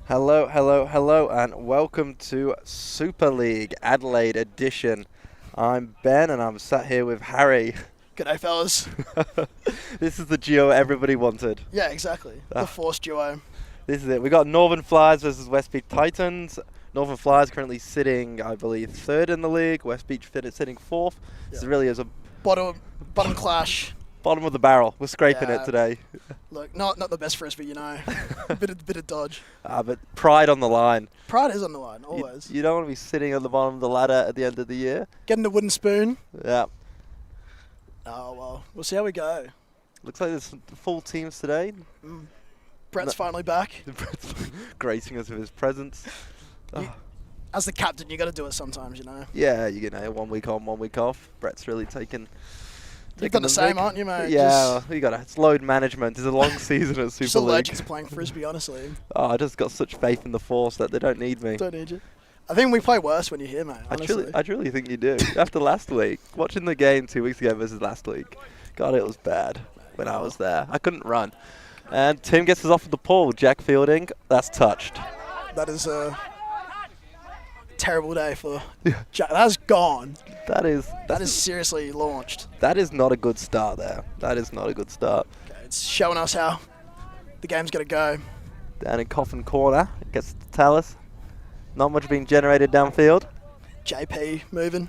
Hello, hello, hello, and welcome to Super League Adelaide edition. I'm Ben, and I'm sat here with Harry. G'day, fellas. This is the duo everybody wanted. Yeah, exactly. The forced duo. This is it. We got Northern Flyers versus West Beach Titans. Northern Flyers currently sitting, I believe, third in the league. West Beach sitting fourth. This really is a bottom clash. Bottom of the barrel. We're scraping it today. Look, not the best Frisbee, you know. bit of dodge. But pride on the line. Pride is on the line, always. You don't want to be sitting at the bottom of the ladder at the end of the year. Getting the wooden spoon. Yeah. Oh, well, we'll see how we go. Looks like there's full teams today. Brett's finally back. Brett's gracing us with his presence. As the captain, you got to do it sometimes, you know. Yeah, you know, 1 week on, 1 week off. Brett's really taken. You've done the same, aren't you, mate? Yeah, you got it's load management. It's a long season at Super League. Just allergic to playing Frisbee, honestly. Oh, I just got such faith in the force that they don't need me. Don't need you. I think we play worse when you're here, mate, honestly. I truly think you do. After last week, watching the game 2 weeks ago versus last week, God, it was bad when I was there. I couldn't run. And Tim gets us off of the pole. Jack fielding. That's touched. That is a terrible day for Jack. That's gone. That is seriously launched. That is not a good start there. That is not a good start. Okay, it's showing us how the game's going to go. Down in Coffin Corner. Gets to tell us. Not much being generated downfield. JP moving.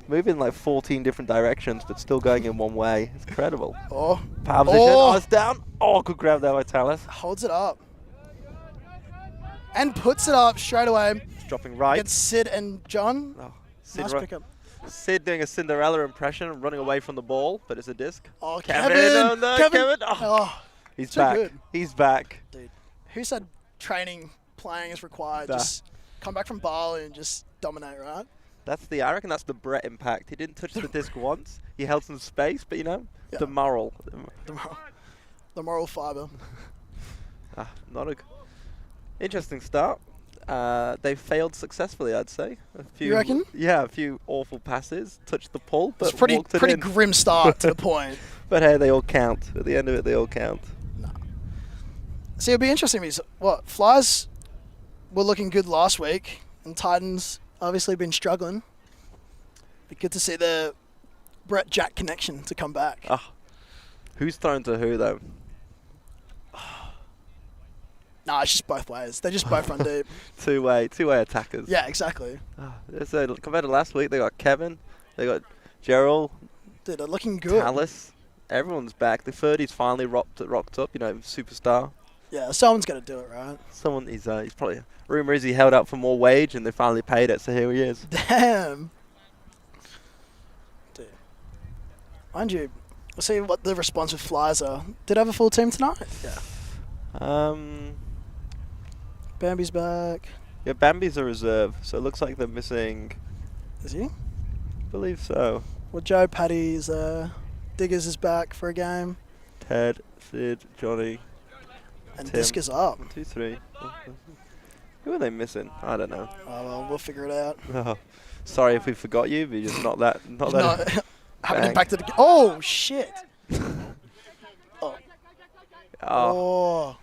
Moving like 14 different directions, but still going in one way. It's incredible. Oh. Power position. Oh, it's down. Oh, good grab there by Tallis. Holds it up. And puts it up straight away. It's dropping right. Gets Sid and John. Oh, nice pickup. Sid doing a Cinderella impression, running away from the ball, but it's a disc. Oh, Kevin! Kevin! Oh, he's back. Good. He's back. Dude, who said playing is required? Just come back from Bali and just dominate, right? I reckon that's the Brett impact. He didn't touch the disc once. He held some space, but you know, the moral. The moral fibre. Not a interesting start. They failed successfully, I'd say. You reckon? Yeah, a few awful passes, touched the pole, but it's pretty grim start to the point. But hey, they all count. At the end of it, they all count. No. See, it'll be interesting because Flyers were looking good last week, and Titans obviously been struggling. Be good to see the Brett Jack connection to come back. Who's thrown to who though? No, it's just both ways. They just both run deep. Two-way attackers. Yeah, exactly. So compared to last week, they got Kevin, they got Gerald. Dude, they're looking good. Tallis. Everyone's back. The 30's finally rocked up. You know, superstar. Yeah, someone's got to do it, right? He's probably. Rumor is he held out for more wage, and they finally paid it. So here he is. Damn. Dude, mind you, we'll see what the response with Flyers are. Did have a full team tonight? Yeah. Bambi's back. Yeah, Bambi's a reserve, so it looks like they're missing. Is he? I believe so. Well, Joe Paddy's Diggers is back for a game. Ted, Sid, Johnny, and Tim. Disc is up. 2, 3. Who are they missing? I don't know. Oh well, we'll figure it out. Oh, sorry if we forgot you, but you're just not that. Haven't impacted. Oh shit! Oh.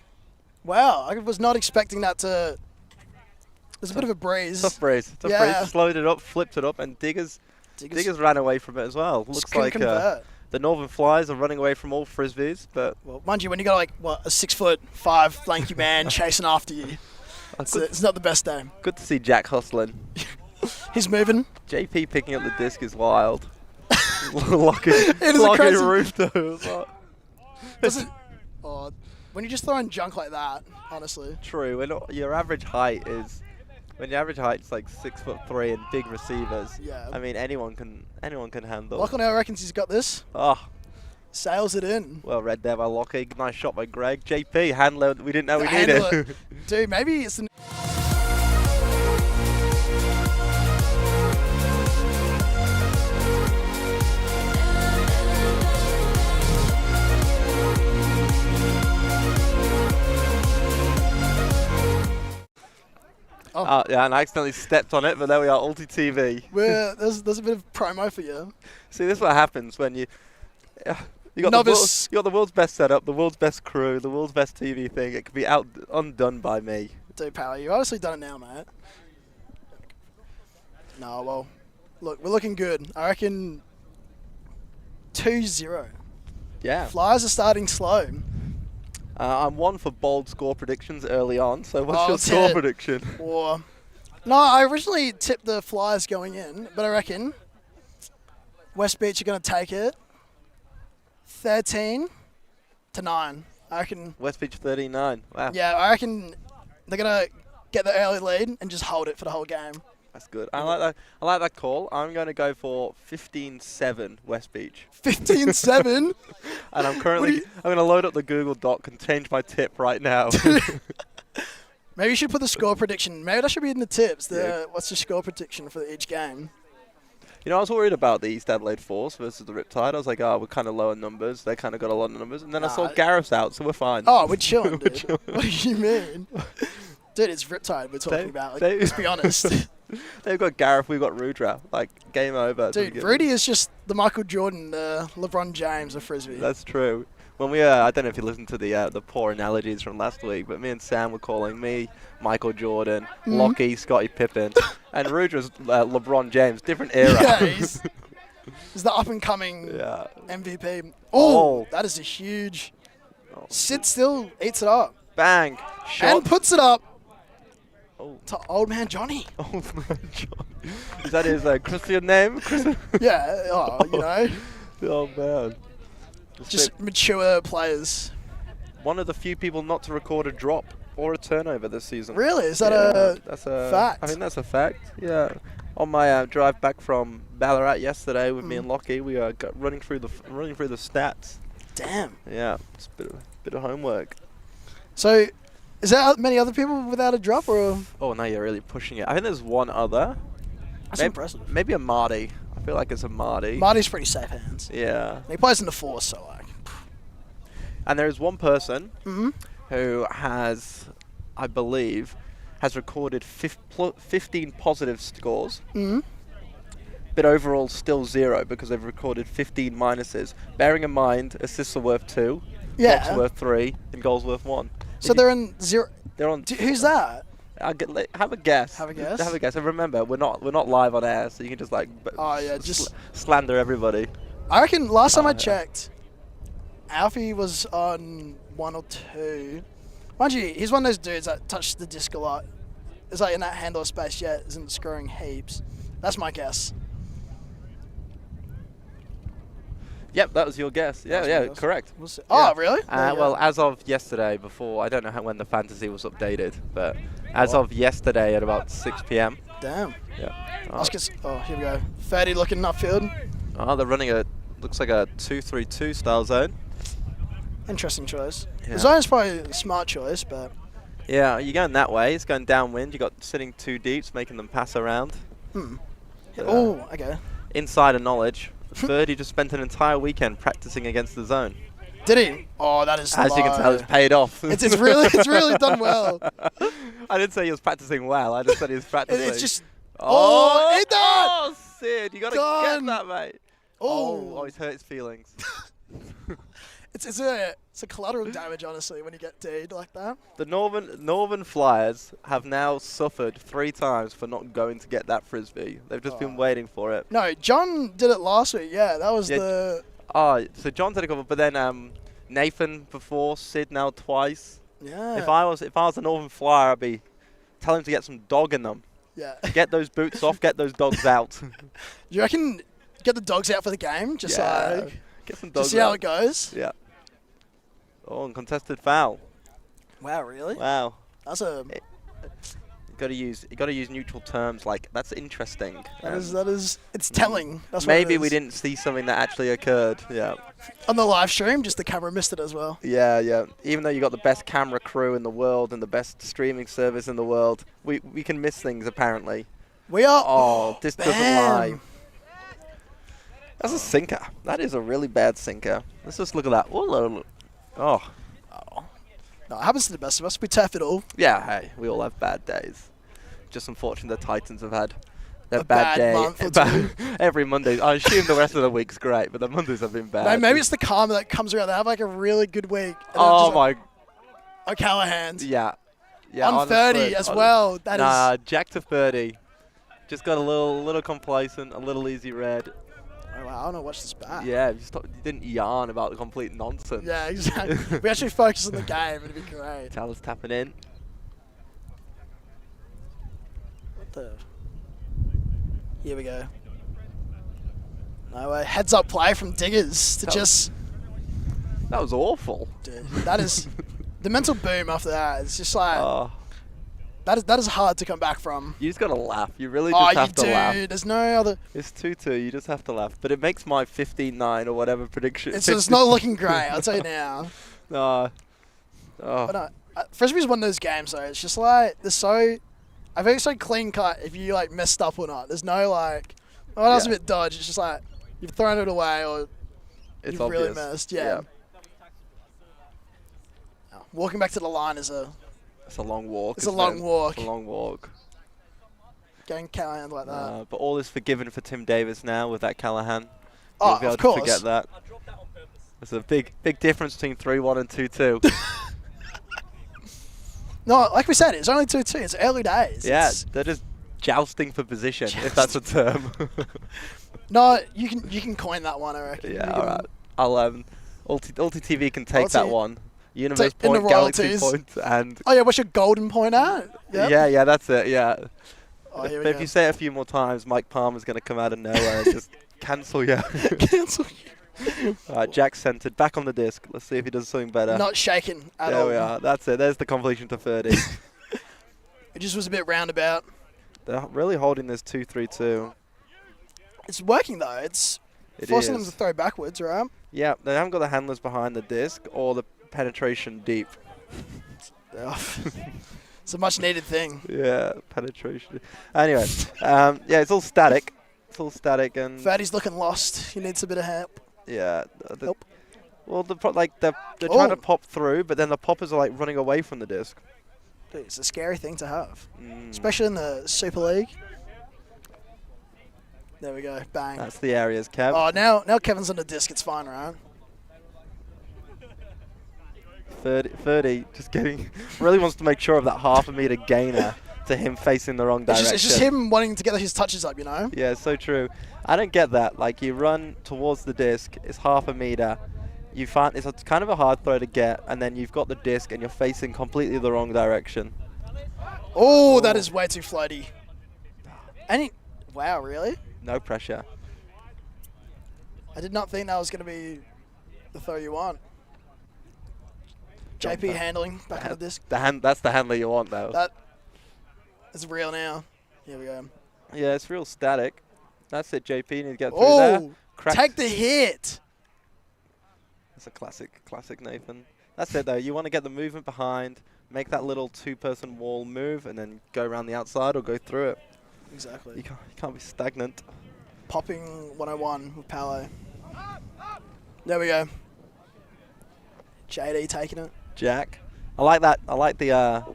Wow, I was not expecting that to. There's a bit of a breeze. Tough breeze. Breeze. Slowed it up, flipped it up, and Diggers ran away from it as well. Looks like the Northern Flyers are running away from all Frisbees, but well, mind you, when you got a 6'5" lanky man chasing after you, it's not the best day. Good to see Jack hustling. He's moving. JP picking up the disc is wild. Locking roof though. When you're just throwing junk like that, honestly. True. When your average height is like 6'3" and big receivers. Yeah. I mean anyone can handle. Lockie now reckons he's got this. Sails it in. Well read there by Lockie. Nice shot by Greg. JP handler. We didn't know we needed. Dude, maybe it's the. Yeah, and I accidentally stepped on it, but there we are, ULTI.TV. There's a bit of promo for you. See, this is what happens when you You got novice. you got the world's best setup, the world's best crew, the world's best TV thing. It could be undone by me. Dude, pal, you've obviously done it now, mate. No, well, look, we're looking good. I reckon 2-0. Yeah. Flyers are starting slow. I'm one for bold score predictions early on. So what's Oh, your let's score hit it. prediction? Or, no, I originally tipped the Flyers going in, but I reckon West Beach are going to take it 13-9. I reckon. West Beach 39. Wow. Yeah, I reckon they're going to get the early lead and just hold it for the whole game. That's good. I like that. I like that call. I'm going to go for 15-7 West Beach. 15-7? And I'm going to load up the Google Doc and change my tip right now. Maybe you should put the score prediction. Maybe that should be in the tips. Yeah. What's the score prediction for each game? You know, I was worried about the East Adelaide Force versus the Riptide. I was like, oh, we're kind of low in numbers. They kind of got a lot of numbers. And then I saw Gareth's out, so we're fine. Oh, we're chilling, dude. We're chilling. What do you mean? Dude, it's Riptide we're talking about. Like, let's be honest. They've got Gareth, we've got Rudra. Like, game over. Dude, Rudy is just the Michael Jordan, LeBron James of Frisbee. That's true. When we, I don't know if you listened to the poor analogies from last week, but me and Sam were calling me Michael Jordan, Lockie, Scottie Pippen, and Rudra's LeBron James. Different era. Yeah, he's the up-and-coming MVP. Oh, that is a huge... Sid still eats it up. Bang. Shot. And puts it up. Oh. To old man Johnny. Old man Johnny. Is that his Christian name? Yeah, you know. Oh, man. Just mature players. One of the few people not to record a drop or a turnover this season. Really? Is that that's a fact? I think that's a fact, yeah. On my drive back from Ballarat yesterday with me and Lockie, we got running through the stats. Damn. Yeah, it's a bit of homework. So, is there many other people without a drop, or? Oh, now you're really pushing it. I think there's one other. That's impressive. Maybe a Marty. I feel like it's a Marty. Marty's pretty safe hands. Yeah. He plays in the force, so like. And there is one person who has, I believe, has recorded 15 positive scores. But overall still 0 because they've recorded 15 minuses. Bearing in mind, assists are worth 2, blocks are worth 3, and goals worth 1. So they're in 0. They're on. Who's that? Have a guess. Have a guess. Have a guess. And remember, we're not live on air, so you can just like. Just slander everybody. I reckon last time I checked, Alfie was on 1 or 2. Mind you, he's one of those dudes that touches the disc a lot. It's like in that handle space yet isn't scoring heaps. That's my guess. Yep, that was your guess. Yeah, correct. We'll see. Oh, really? Well, as of yesterday, before, I don't know when the fantasy was updated, but as of yesterday at about 6 p.m. Damn. Yeah. Here we go. 30 looking upfield. Oh, they're running looks like a 2-3-2 style zone. Interesting choice. Yeah. The zone's probably a smart choice, but... Yeah, you're going that way. It's going downwind. You got sitting 2 deeps, making them pass around. Oh, okay. Insider knowledge. Ferdy just spent an entire weekend practicing against the zone. Did he? Oh, that is As you can tell, it's paid off. It's really done well. I didn't say he was practicing well. I just said he was practicing. It's just... Oh, hit that! Oh, Sid, you got to get that, mate. Oh, he's hurt his feelings. It's a collateral damage, honestly, when you get D'd like that. The Northern Flyers have now suffered 3 times for not going to get that Frisbee. They've just been waiting for it. No, John did it last week. Yeah, that was the... Oh, so John did a couple, but then Nathan before, Sid now twice. Yeah. If I was a Northern Flyer, I'd be telling him to get some dog in them. Yeah. Get those boots off, get those dogs out. Do you reckon get the dogs out for the game? Just like... Get some dogs to see how it goes? Yeah. Oh, uncontested foul. Wow, really? Wow. That's a... You got to use neutral terms like that's interesting. That is it's telling. That's maybe what it is. we didn't see something that actually occurred. Yeah. On the live stream, just the camera missed it as well. Yeah. Even though you got the best camera crew in the world and the best streaming service in the world, we can miss things apparently. We are. Oh, this doesn't lie. That's a sinker. That is a really bad sinker. Let's just look at that. Oh. No, it happens to the best of us. We turf it all. Yeah, hey, we all have bad days. Just unfortunate the Titans have had That a bad month or two. Every Monday. I assume the rest of the week's great, but the Mondays have been bad. Maybe it's the karma that comes around. They have like a really good week. And Oh my. O'Callaghan's. Yeah. Yeah. On 30 as well. That is. Jack to 30. Just got a little complacent, a little easy red. Oh, wow, I want to watch this back. Yeah, you didn't yarn about the complete nonsense. Yeah, exactly. We actually focus on the game. It'd be great. Taylor's tapping in. What the? Here we go. No way. Heads up play from Diggers to That was awful. Dude, that is the mental boom after that. It's just like Oh. that is hard to come back from. You just gotta laugh. You really just have to laugh. There's no other. It's 2-2. You just have to laugh. But it makes my 15-9 or whatever prediction. It's not looking great. I'll tell you now. No. But no, Frisbee's one of those games though. It's just like I think it's so clean cut if you like messed up or not. There's no like, oh, that was a bit dodge. It's just like you've thrown it away or you've obvious. really missed. Yeah. Oh, walking back to the line is It's a long walk. It's a long walk. It's a long walk. Getting Callahan like that. But all is forgiven for Tim Davis now with that Callahan. Oh, You'll be able of course. to forget that. There's a big difference between 3-1 and 2-2. No, like we said, it's only 2-2. It's early days. Yeah, they're just jousting for position, if that's a term. No, you can coin that one, I reckon. Yeah, all right. I'll ULTI.TV can take that one. Universe in the point, Galaxy royalties. point, and Oh yeah, what's your golden point at? Yep. yeah, that's it. Yeah. Oh, here we But if go. you say it a few more times, Mike Palmer's going to come out of nowhere and just cancel you. Cancel. All right, Jack centered, back on the disc. Let's see if he does something better. Not shaken at there all. we are. That's it. There's the completion to 30. It just was a bit roundabout. They're really holding this 2-3-2. It's working though. It's forcing them to throw backwards, right? Yeah, they haven't got the handlers behind the disc or the penetration deep. It's a much needed thing. Yeah, penetration. Anyway, yeah, it's all static. It's all static and. Ferdy's looking lost. He needs a bit of help. Yeah. Help. Well, they're trying to pop through, but then the poppers are like running away from the disc. Dude, it's a scary thing to have, especially in the Super League. There we go. Bang. That's the areas, Kev. Oh, now Kevin's on the disc. It's fine, right? 30 just getting really wants to make sure of that half a meter gainer to him facing the wrong direction. It's just him wanting to get his touches up, you know? Yeah, so true. I don't get that. Like, you run towards the disc, it's half a meter. You find it's kind of a hard throw to get, and then you've got the disc and you're facing completely the wrong direction. Oh, that is way too floaty. Wow, really? No pressure. I did not think that was going to be the throw you want. JP handling back on the disc. That's the handler you want, though. That is real now. Here we go. Yeah, it's real static. That's it, JP. You need to get through there. Take the hit. That's a classic Nathan. That's it, though. You want to get the movement behind, make that little two-person wall move, and then go around the outside or go through it. Exactly. You can't be stagnant. Popping 101 with Palo. There we go. JD taking it. Jack. I like that. I like the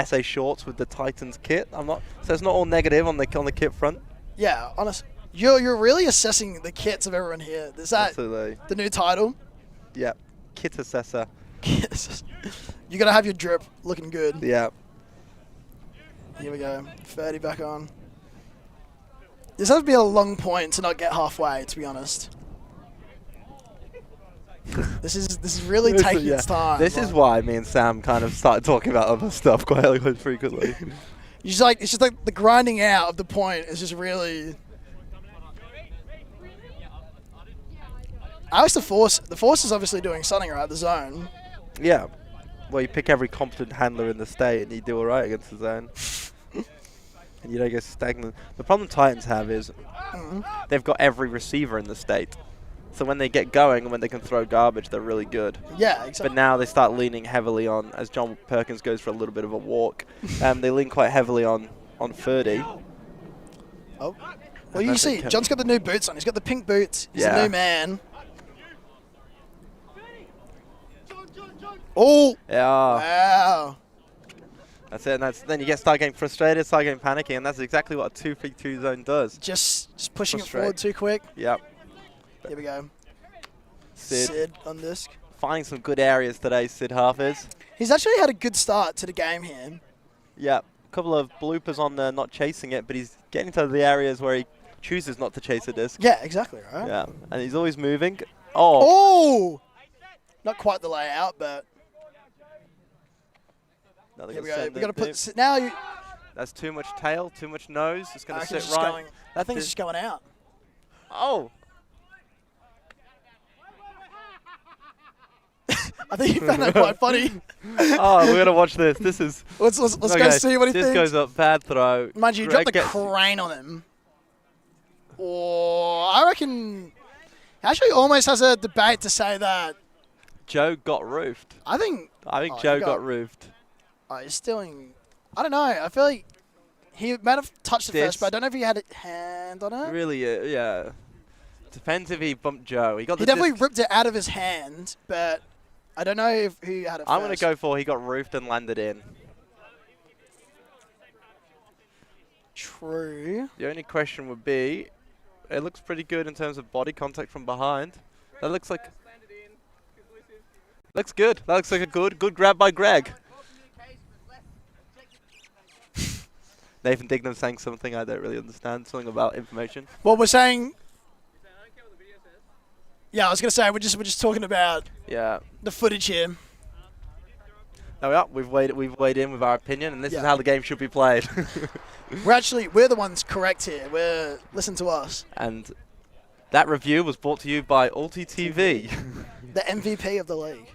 SA shorts with the Titans kit. So it's not all negative on the kit front. Yeah, honest. You're really assessing the kits of everyone here. Is that Absolutely. the new title? Yeah. Kit assessor. You gotta have your drip looking good. Yeah. Here we go. 30 back on. This has to be a long point to not get halfway, to be honest. This is really taking its time. This is why me and Sam kind of started talking about other stuff quite frequently. It's just like the grinding out of the point is just really. I guess the force is obviously doing something right. The zone. Yeah. Well, you pick every competent handler in the state and you do all right against the zone. And you don't get stagnant. The problem Titans have is they've got every receiver in the state. So when they get going and when they can throw garbage, they're really good. Yeah, exactly. But now they start leaning heavily on, as John Perkins goes for a little bit of a walk, they lean quite heavily on Ferdy. Oh. Well, you see, John's got the new boots on. He's got the pink boots. He's a new man. Oh. Yeah. Wow. That's it. And then you start getting frustrated, start getting panicky, and that's exactly what a 2-3-2 zone does. Just pushing it forward too quick. Yep. Here we go. Sid. Sid on disc. Finding some good areas today, Sid Half is. He's actually had a good start to the game here. Yeah. A couple of bloopers on there, not chasing it, but he's getting to the areas where he chooses not to chase a disc. Yeah, exactly, right? Yeah. And he's always moving. Oh! Not quite the layout, but... Here we go. We got to put... Now that's too much tail, too much nose. It's going to sit right. That thing's just going out. Oh! I think you found that quite funny. Oh, we're going to watch this. This is... Let's go see what he thinks. This goes up, bad throw. Mind you, dropped the crane on him. Oh, I reckon... Actually almost has a debate to say that... Joe got roofed. I think Joe got roofed. Oh, he's stealing... I don't know. I feel like he might have touched it first, but I don't know if he had a hand on it. Really, yeah. Depends if he bumped Joe. He definitely ripped it out of his hand, but I don't know if he had it I'm going to go for he got roofed and landed in. True. The only question would be, it looks pretty good in terms of body contact from behind. That looks like... Looks good. That looks like a good grab by Greg. Nathan Dignam saying something I don't really understand, something about information. Well, we're saying... Yeah, I was going to say, we're just talking about the footage here. There we are. We've weighed in with our opinion, and this is how the game should be played. We're the ones correct here. Listen to us. And that review was brought to you by ULTI.TV. The MVP of the league.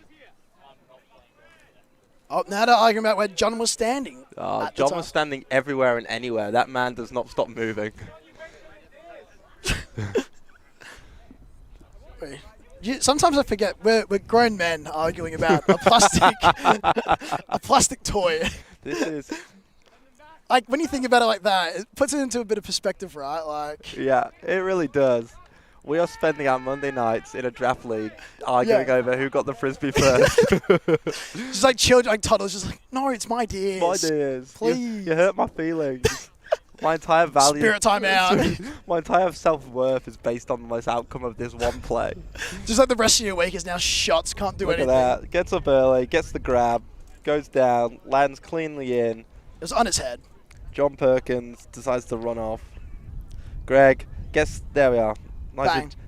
Oh, now they're arguing about where John was standing. Oh, John was standing everywhere and anywhere. That man does not stop moving. Sometimes I forget we're grown men arguing about a plastic toy. This is like when you think about it like that, it puts it into a bit of perspective, right? Like yeah, it really does. We are spending our Monday nights in a draft league arguing over who got the Frisbee first. Just like children, like toddlers, just like, no, it's my dears. My dears. Please. You hurt my feelings. My entire value. Spirit time out. My entire self-worth is based on this outcome of this one play. Just like the rest of your week is now shots, can't do anything. Look at that. Gets up early, gets the grab, goes down, lands cleanly in. It was on his head. John Perkins decides to run off. Greg gets, there we are.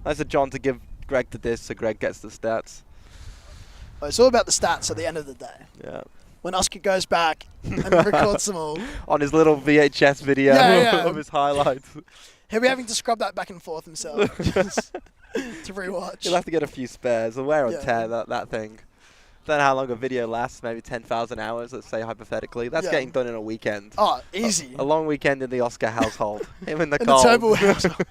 Nice of John to give Greg the disc so Greg gets the stats. Well, it's all about the stats at the end of the day. Yeah. When Oscar goes back and records them all. On his little VHS video of his highlights. He'll be having to scrub that back and forth himself just to rewatch. He'll have to get a few spares. The wear and tear, that thing. Don't know how long a video lasts, maybe 10,000 hours, let's say hypothetically. That's getting done in a weekend. Oh, easy. A long weekend in the Oscar household. Him and In Nicole. the Turnbull household.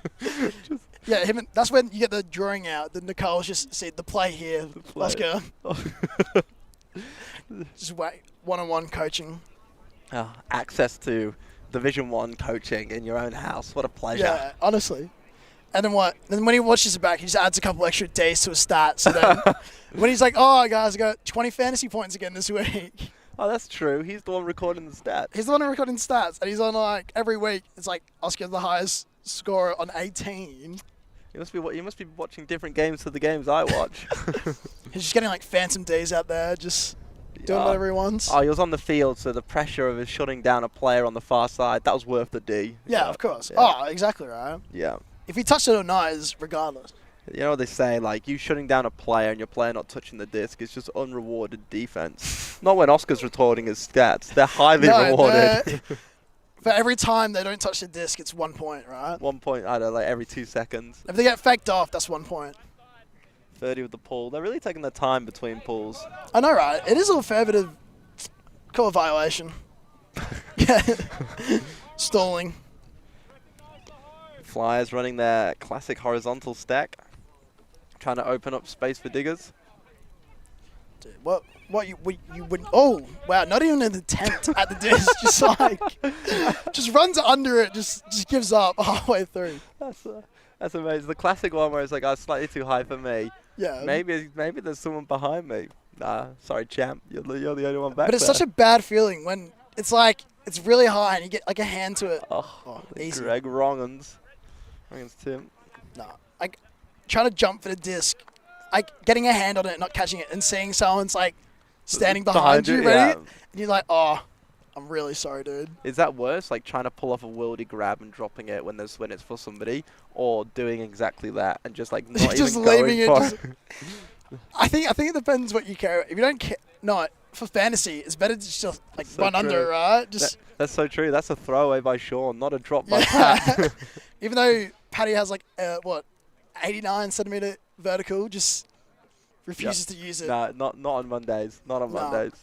Yeah, that's when you get the drawing out. The Nicole's just see the play here, Oscar. Just wait, one-on-one coaching. Access to Division 1 coaching in your own house. What a pleasure. Yeah, honestly. And then what? Then when he watches it back, he just adds a couple extra days to his stats. So then when he's like, oh, guys, I got 20 fantasy points again this week. Oh, that's true. He's the one recording the stats. He's the one recording stats. And he's on, like, every week, it's like, Oscar the highest scorer on 18. You must be watching different games to the games I watch. He's just getting, like, phantom days out there, just doing whatever he wants. Oh, he was on the field, so the pressure of his shutting down a player on the far side, that was worth the D. Yeah, of course. Yeah. Oh, exactly right. Yeah. If he touched it or not is regardless. You know what they say, like, you shutting down a player and your player not touching the disc is just unrewarded defense. Not when Oscar's recording his stats. They're highly rewarded. For every time they don't touch the disc, it's 1 point, right? 1 point, I don't know, like every 2 seconds. If they get faked off, that's 1 point. 30 with the pull. They're really taking their time between pulls. I know, right? It is a little fair bit of call a violation. Stalling. Flyers running their classic horizontal stack. Trying to open up space for diggers. Dude, what you wouldn't... Oh, wow, not even an attempt at the disc. Just like... just runs under it, just gives up halfway through. That's amazing. The classic one where it's like, oh, slightly too high for me. Yeah. Maybe there's someone behind me. Nah, sorry, champ. You're the only one back But it's there. such a bad feeling when it's like it's really high, and you get like a hand to it. Oh, Easy. Greg Wrongans. Wrongans Tim. No, like trying to jump for the disc, like getting a hand on it, not catching it, and seeing someone's like standing behind you, ready, yeah. and you're like, oh, I'm really sorry, dude. Is that worse, like trying to pull off a worldy grab and dropping it when it's for somebody, or doing exactly that and just like not Just even leaving going it. for it? I think it depends what you care. If you don't care, no, for fantasy, it's better to just like So run under, true. right? Just That's so true. That's a throwaway by Sean, not a drop by yeah. Pat. Even though Paddy has like 89 centimeter vertical, just refuses to use it. No, not on Mondays. Not on No. Mondays.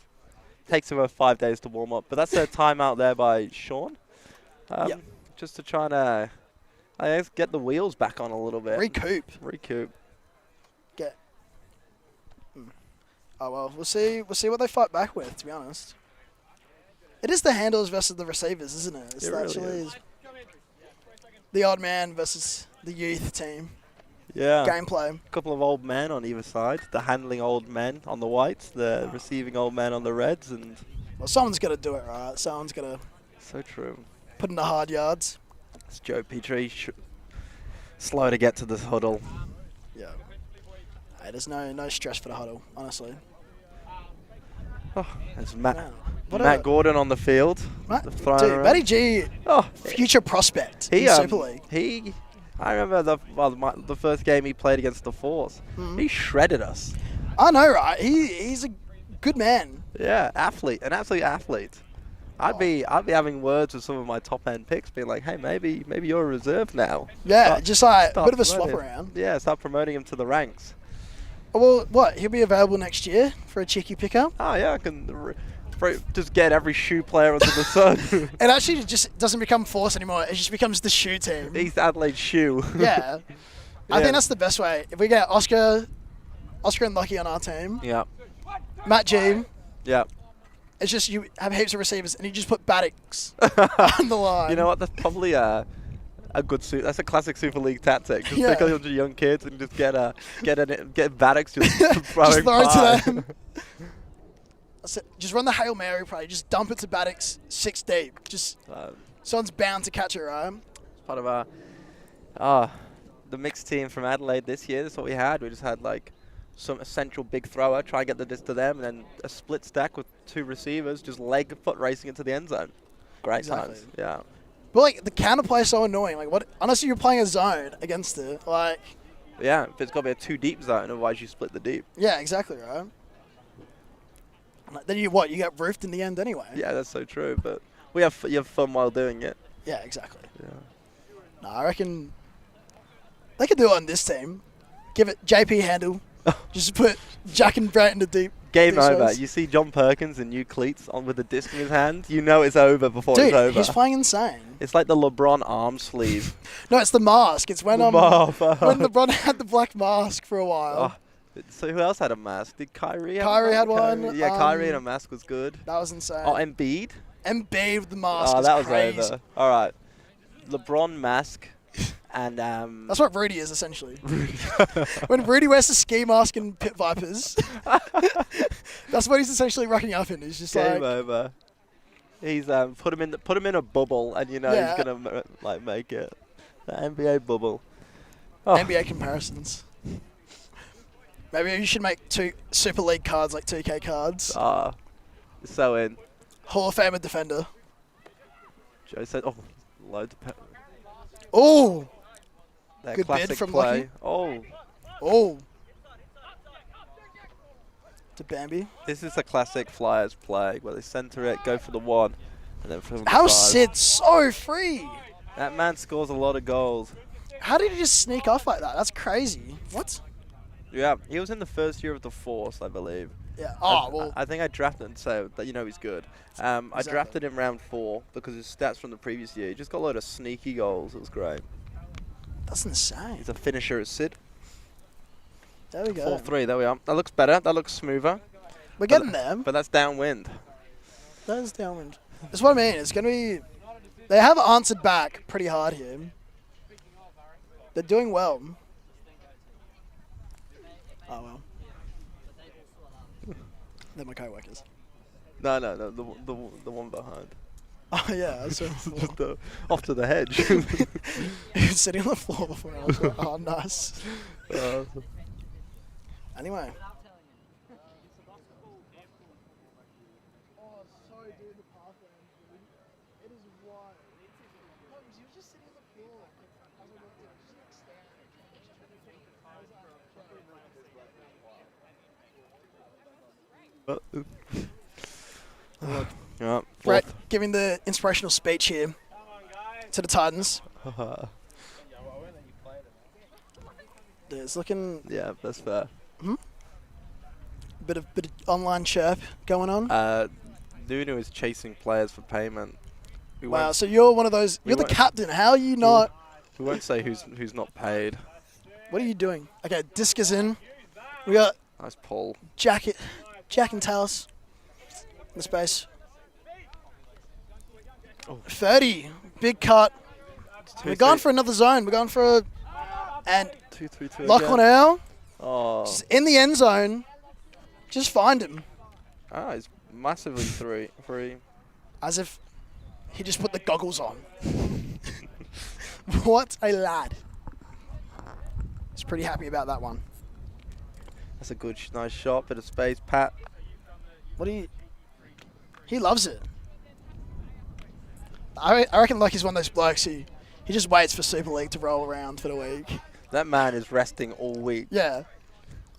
Takes him 5 days to warm up. But that's a timeout there by Sean. Yep. Just to try and I guess get the wheels back on a little bit. Recoup. Get. Oh well, we'll see what they fight back with. To be honest, it is the handlers versus the receivers, isn't it? It's It really actually is. the odd man versus the youth team. Yeah. Gameplay. A couple of old men on either side. The handling old men on the whites, the receiving old men on the reds, and Well, someone's got to do it, right? Someone's got to so true. put in the hard yards. It's Joe Petrie. Slow to get to this huddle. Yeah. Hey, there's no stress for the huddle, honestly. Oh, there's Matt Man, Gordon on the field. Dude, Matty G, future prospect in Super League. I remember the first game he played against the Force. He shredded us. I know, right? He's a good man. Yeah, athlete, an absolute athlete. I'd be having words with some of my top end picks, being like, hey, maybe you're a reserve now. Yeah, just like a start bit of a swap promoting. around. Yeah, start promoting him to the ranks. Well, what? He'll be available next year for a cheeky pickup. Oh yeah, I can just get every shoe player under the sun. It actually just doesn't become Force anymore. It just becomes the shoe team. East Adelaide shoe. Yeah. I think that's the best way. If we get Oscar and Lucky on our team, Yeah. Matt G, Yeah. it's just you have heaps of receivers and you just put Baddicks on the line. You know what? That's probably a good suit. That's a classic Super League tactic. Just pick a bunch of young kids and just get Baddicks just throwing just throw it pies. to them. Just run the Hail Mary play. Just dump it to Baddicks 6 deep. Just someone's bound to catch it, right? Part of the mixed team from Adelaide this year. That's what we had. We just had like some essential big thrower, try and get the disc to them, and then a split stack with 2 receivers, just foot racing into the end zone. Great times. Yeah. But like the counterplay is so annoying. Like what? Honestly, you're playing a zone against it. Like. Yeah, but it's got to be a 2 deep zone, otherwise you split the deep. Yeah, exactly right. Like, then you get roofed in the end anyway. Yeah, that's so true. But you have fun while doing it. Yeah, exactly. Yeah. No, I reckon they could do it on this team. Give it JP handle. Just put Jack and Brett in the deep. Game deep over. shows. You see John Perkins in new cleats on with the disc in his hand. You know it's over before Dude, it's over. he's playing insane. It's like the LeBron arm sleeve. No, it's the mask. It's when when LeBron had the black mask for a while. So who else had a mask? Did Kyrie have Kyrie a mask? had one. Yeah, Kyrie in a mask was good. That was insane. Oh, Embiid? Embiid with the mask. Oh, is that was crazy. over. All right. LeBron mask and That's what Rudy is essentially. When Rudy wears the ski mask and Pit Vipers, that's what he's essentially rocking up in. He's just game like over. He's put him in a bubble, and you know he's gonna like make it. The NBA bubble. Oh. NBA comparisons. Maybe you should make 2 Super League cards like 2K cards. So in. Hall of Famer defender. Joe said, loads of Oh, that good classic bid from play. Lucky. Oh. To Bambi. This is a classic Flyers play where they center it, go for the 1, and then for the How's 5. Sid so free? That man scores a lot of goals. How did he just sneak off like that? That's crazy. What? Yeah, he was in the first year of the Force, I believe. Yeah. I think I drafted him, so that he's good. I drafted him round 4 because his stats from the previous year. He just got a load of sneaky goals. It was great. That's insane. He's a finisher at Sid. There we go. 4-3, there we are. That looks better. That looks smoother. We're getting there. But that's downwind. That is downwind. That's what I mean. It's going to be... They have answered back pretty hard here. They're doing well. Oh, well. They're my co-workers. No, the one behind. Oh yeah, I saw Off to the hedge. he was sitting on the floor before. I was like, oh, nice. Anyway. Yeah, Brett giving the inspirational speech here to the Titans. It's looking yeah, that's fair. bit of online chirp going on. Nuno is chasing players for payment. Wow, so you're one of those. You're the captain. How are you not? We won't say who's not paid. What are you doing? Okay, disc is in. We got Nice pull. Jack and Talis in the space. 30, big cut. We're going for another zone. We're going for and 2-3-2 lock again. on out. Oh. Just in the end zone. Just find him. Ah, he's massively free. As if he just put the goggles on. What a lad. He's pretty happy about that one. That's a good, nice shot. Bit of space. Pat. He loves it. I reckon like he's one of those blokes he just waits for Super League to roll around for the week. That man is resting all week. Yeah.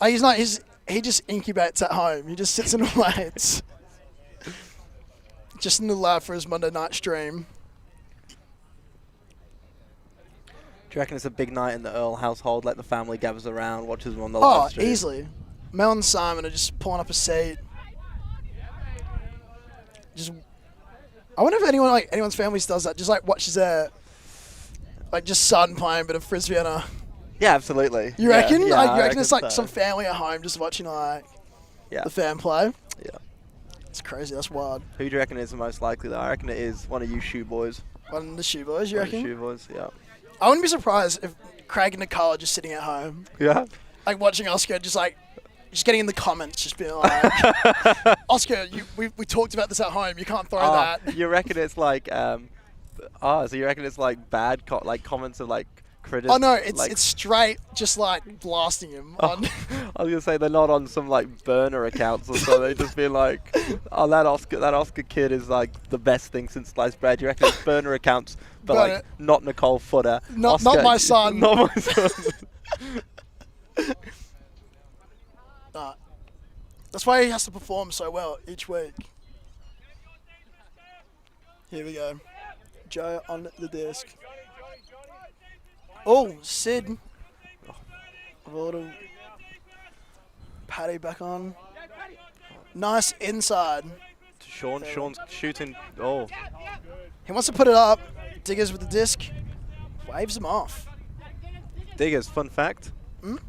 He just incubates at home. He just sits and waits. Just in the lab for his Monday night stream. Do you reckon it's a big night in the Earl household? Like the family gathers around, watches him on the live stream? Easily. Mel and Simon are just pulling up a seat. I wonder if anyone's family does that. Just like watches their just son playing a bit of Frisbee on a. Yeah, absolutely. You reckon? Yeah, You reckon it's like so. some family at home just watching the fan play? Yeah. It's crazy. That's wild. Who do you reckon is the most likely though? I reckon it is one of you shoe boys. One of the shoe boys, you reckon? Shoe boys, yeah. I wouldn't be surprised if Craig and Nicole are just sitting at home. Yeah. Like watching Oscar just getting in the comments, just being like, Oscar, we talked about this at home. You can't throw that. You reckon it's like, so you reckon it's like bad, comments of like critics? Oh no, it's straight, just like blasting him. On I was gonna say they're not on some like burner accounts or so. They just be like, oh, that Oscar kid is like the best thing since sliced bread. You reckon it's burner accounts, but not Nicole Footer, not my son, not my son. That's why he has to perform so well each week. Here we go. Joe on the disc. Oh, Sid. Paddy back on. Nice inside. Sean's shooting. Oh. He wants to put it up. Diggers with the disc. Waves him off. Diggers, fun fact.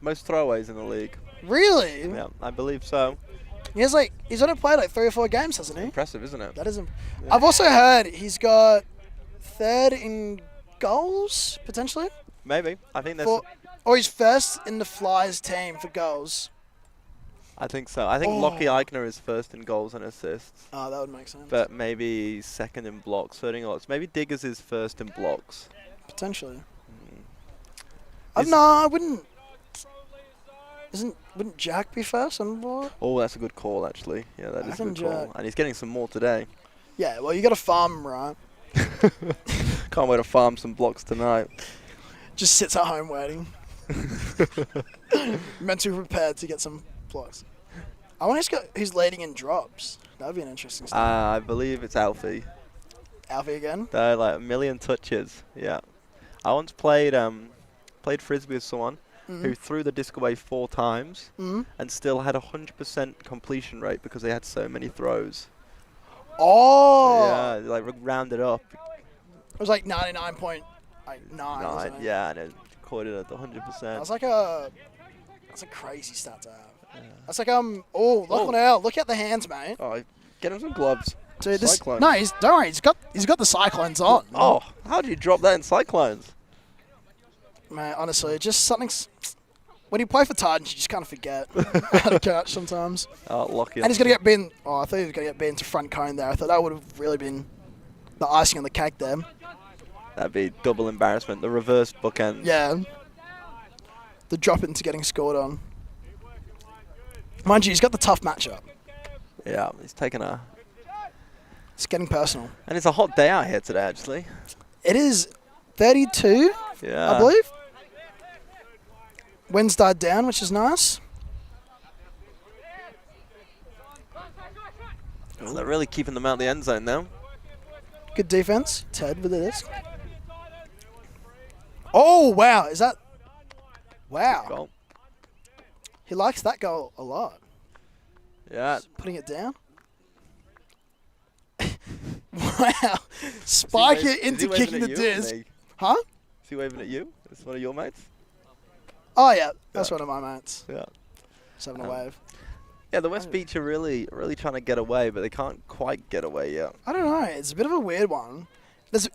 Most throwaways in the league. Really? Yeah, I believe so. He's only played like 3 or 4 games, hasn't he? Impressive, isn't it? That is. I've also heard he's got 3rd in goals potentially. Maybe. I think that's. Or he's 1st in the Flyers team for goals. I think so. I think Lockie Eichner is 1st in goals and assists. Oh, that would make sense. But maybe 2nd in blocks, 3rd in goals. Maybe Diggers is 1st in blocks. Potentially. I wouldn't. Wouldn't Jack be 1st on board? Oh, that's a good call, actually. Yeah, that is a good call. And he's getting some more today. Yeah, well, you got to farm him, right? Can't wait to farm some blocks tonight. Just sits at home waiting. Mentally prepared to get some blocks. I wonder who's leading in drops. That would be an interesting stuff. I believe it's Alfie. Alfie again? They're like 1 million touches. Yeah. I once played Frisbee with someone who threw the disc away 4 times and still had 100% completion rate because they had so many throws. Oh! Yeah, like rounded up. It was like 99.9. Yeah, and it caught it at 100%. That's a crazy stat to have. Yeah. That's like look on out. Look at the hands, mate. Oh, get him some gloves. Dude, don't worry, he's got the Cyclones on. Oh, how do you drop that in Cyclones? Man, honestly, just something. when you play for Titans, you just kind of forget how to catch sometimes. Oh, lucky. And he's going to get beaten. Oh, I thought he was going to get beaten to front cone there. I thought that would have really been the icing on the cake there. That'd be double embarrassment. The reverse bookends. Yeah. The drop into getting scored on. Mind you, he's got the tough matchup. Yeah, he's taking a... It's getting personal. And it's a hot day out here today, actually. It is 32, Yeah. I believe. Wind's died down, which is nice. Well, they're really keeping them out of the end zone now. Good defense. Ted with this. Oh, wow. Is that... Wow. Goal. He likes that goal a lot. Yeah. Just putting it down. Wow. Spike it into kicking the disc. Huh? Is he waving at you? Is one of your mates? Oh, yeah. That's one of my mates. Yeah. Just having a wave. Yeah, the West Beach are really trying to get away, but they can't quite get away yet. I don't know. It's a bit of a weird one. There's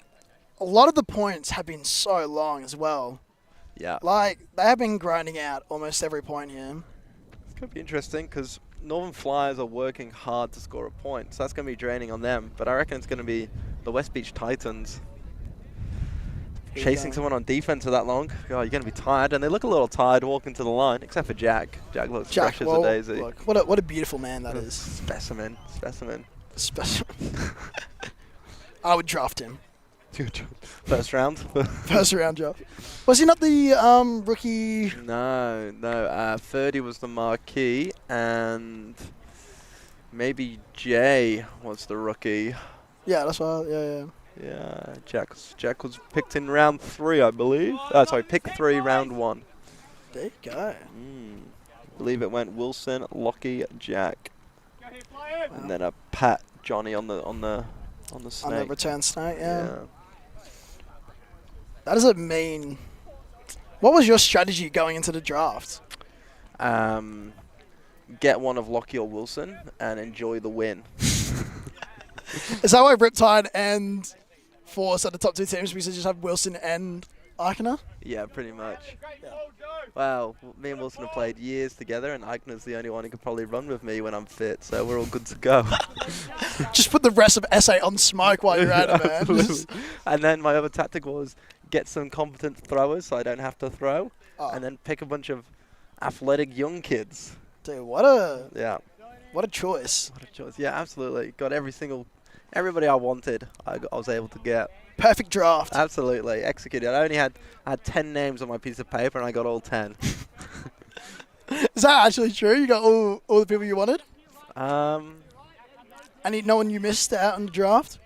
a lot of the points have been so long as well. Yeah. Like, they have been grinding out almost every point here. It's going to be interesting because Northern Flyers are working hard to score a point, so that's going to be draining on them. But I reckon it's going to be the West Beach Titans chasing someone on defense for that long. God, you're going to be tired. And they look a little tired walking to the line, except for Jack. Jack looks fresh as a daisy. Look, what a beautiful man that is. Specimen. I would draft him. First round? First round draft. Was he not the rookie? No. 30 was the marquee, and maybe Jay was the rookie. Yeah, that's why. Yeah. Yeah, Jack was picked in round 3, I believe. Pick 3, round 1. There you go. I believe it went Wilson, Lockie, Jack, and then a Pat Johnny on the snake. On the return snake, yeah. That is a mean. What was your strategy going into the draft? Get one of Lockie or Wilson and enjoy the win. Is that why Riptide and Force are the top 2 teams? We should just have Wilson and Eichner? Yeah, pretty much. Yeah. Well, me and Wilson have played years together, and Eichner's the only one who could probably run with me when I'm fit, so we're all good to go. Just put the rest of SA on smoke while you're at it, man. And then my other tactic was get some competent throwers so I don't have to throw, and then pick a bunch of athletic young kids. Dude, what a choice. What a choice. Yeah, absolutely. Got everybody I wanted, I was able to get. Perfect draft. Absolutely. Executed. I only had 10 names on my piece of paper, and I got all 10. Is that actually true? You got all the people you wanted? And no one you missed out on the draft?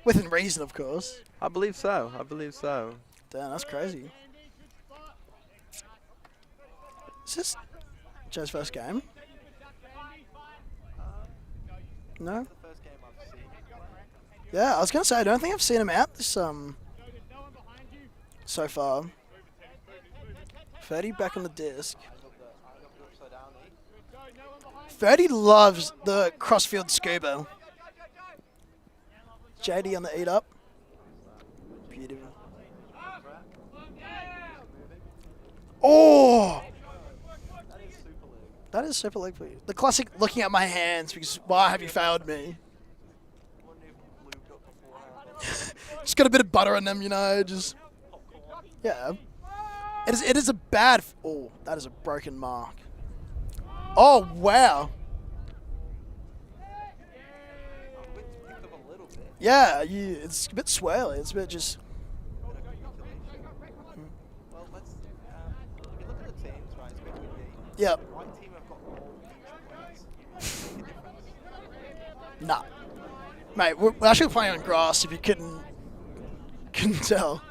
Within reason, of course. I believe so. Damn, that's crazy. Is this Joe's first game? No? Yeah, I was going to say, I don't think I've seen him out this so far. 30 back on the disc. 30 loves the crossfield scuba. JD on the eat up. Beautiful. Oh! That is super league for you. The classic looking at my hands because why have you failed me? Just got a bit of butter on them, just... Yeah. It is a bad... Oh, that is a broken mark. Oh, wow. Yeah, it's a bit swirly. It's a bit just... Well, if you look at the teams, right, especially Yep. white team have got all Nah. Mate, we're actually playing on grass if you couldn't tell.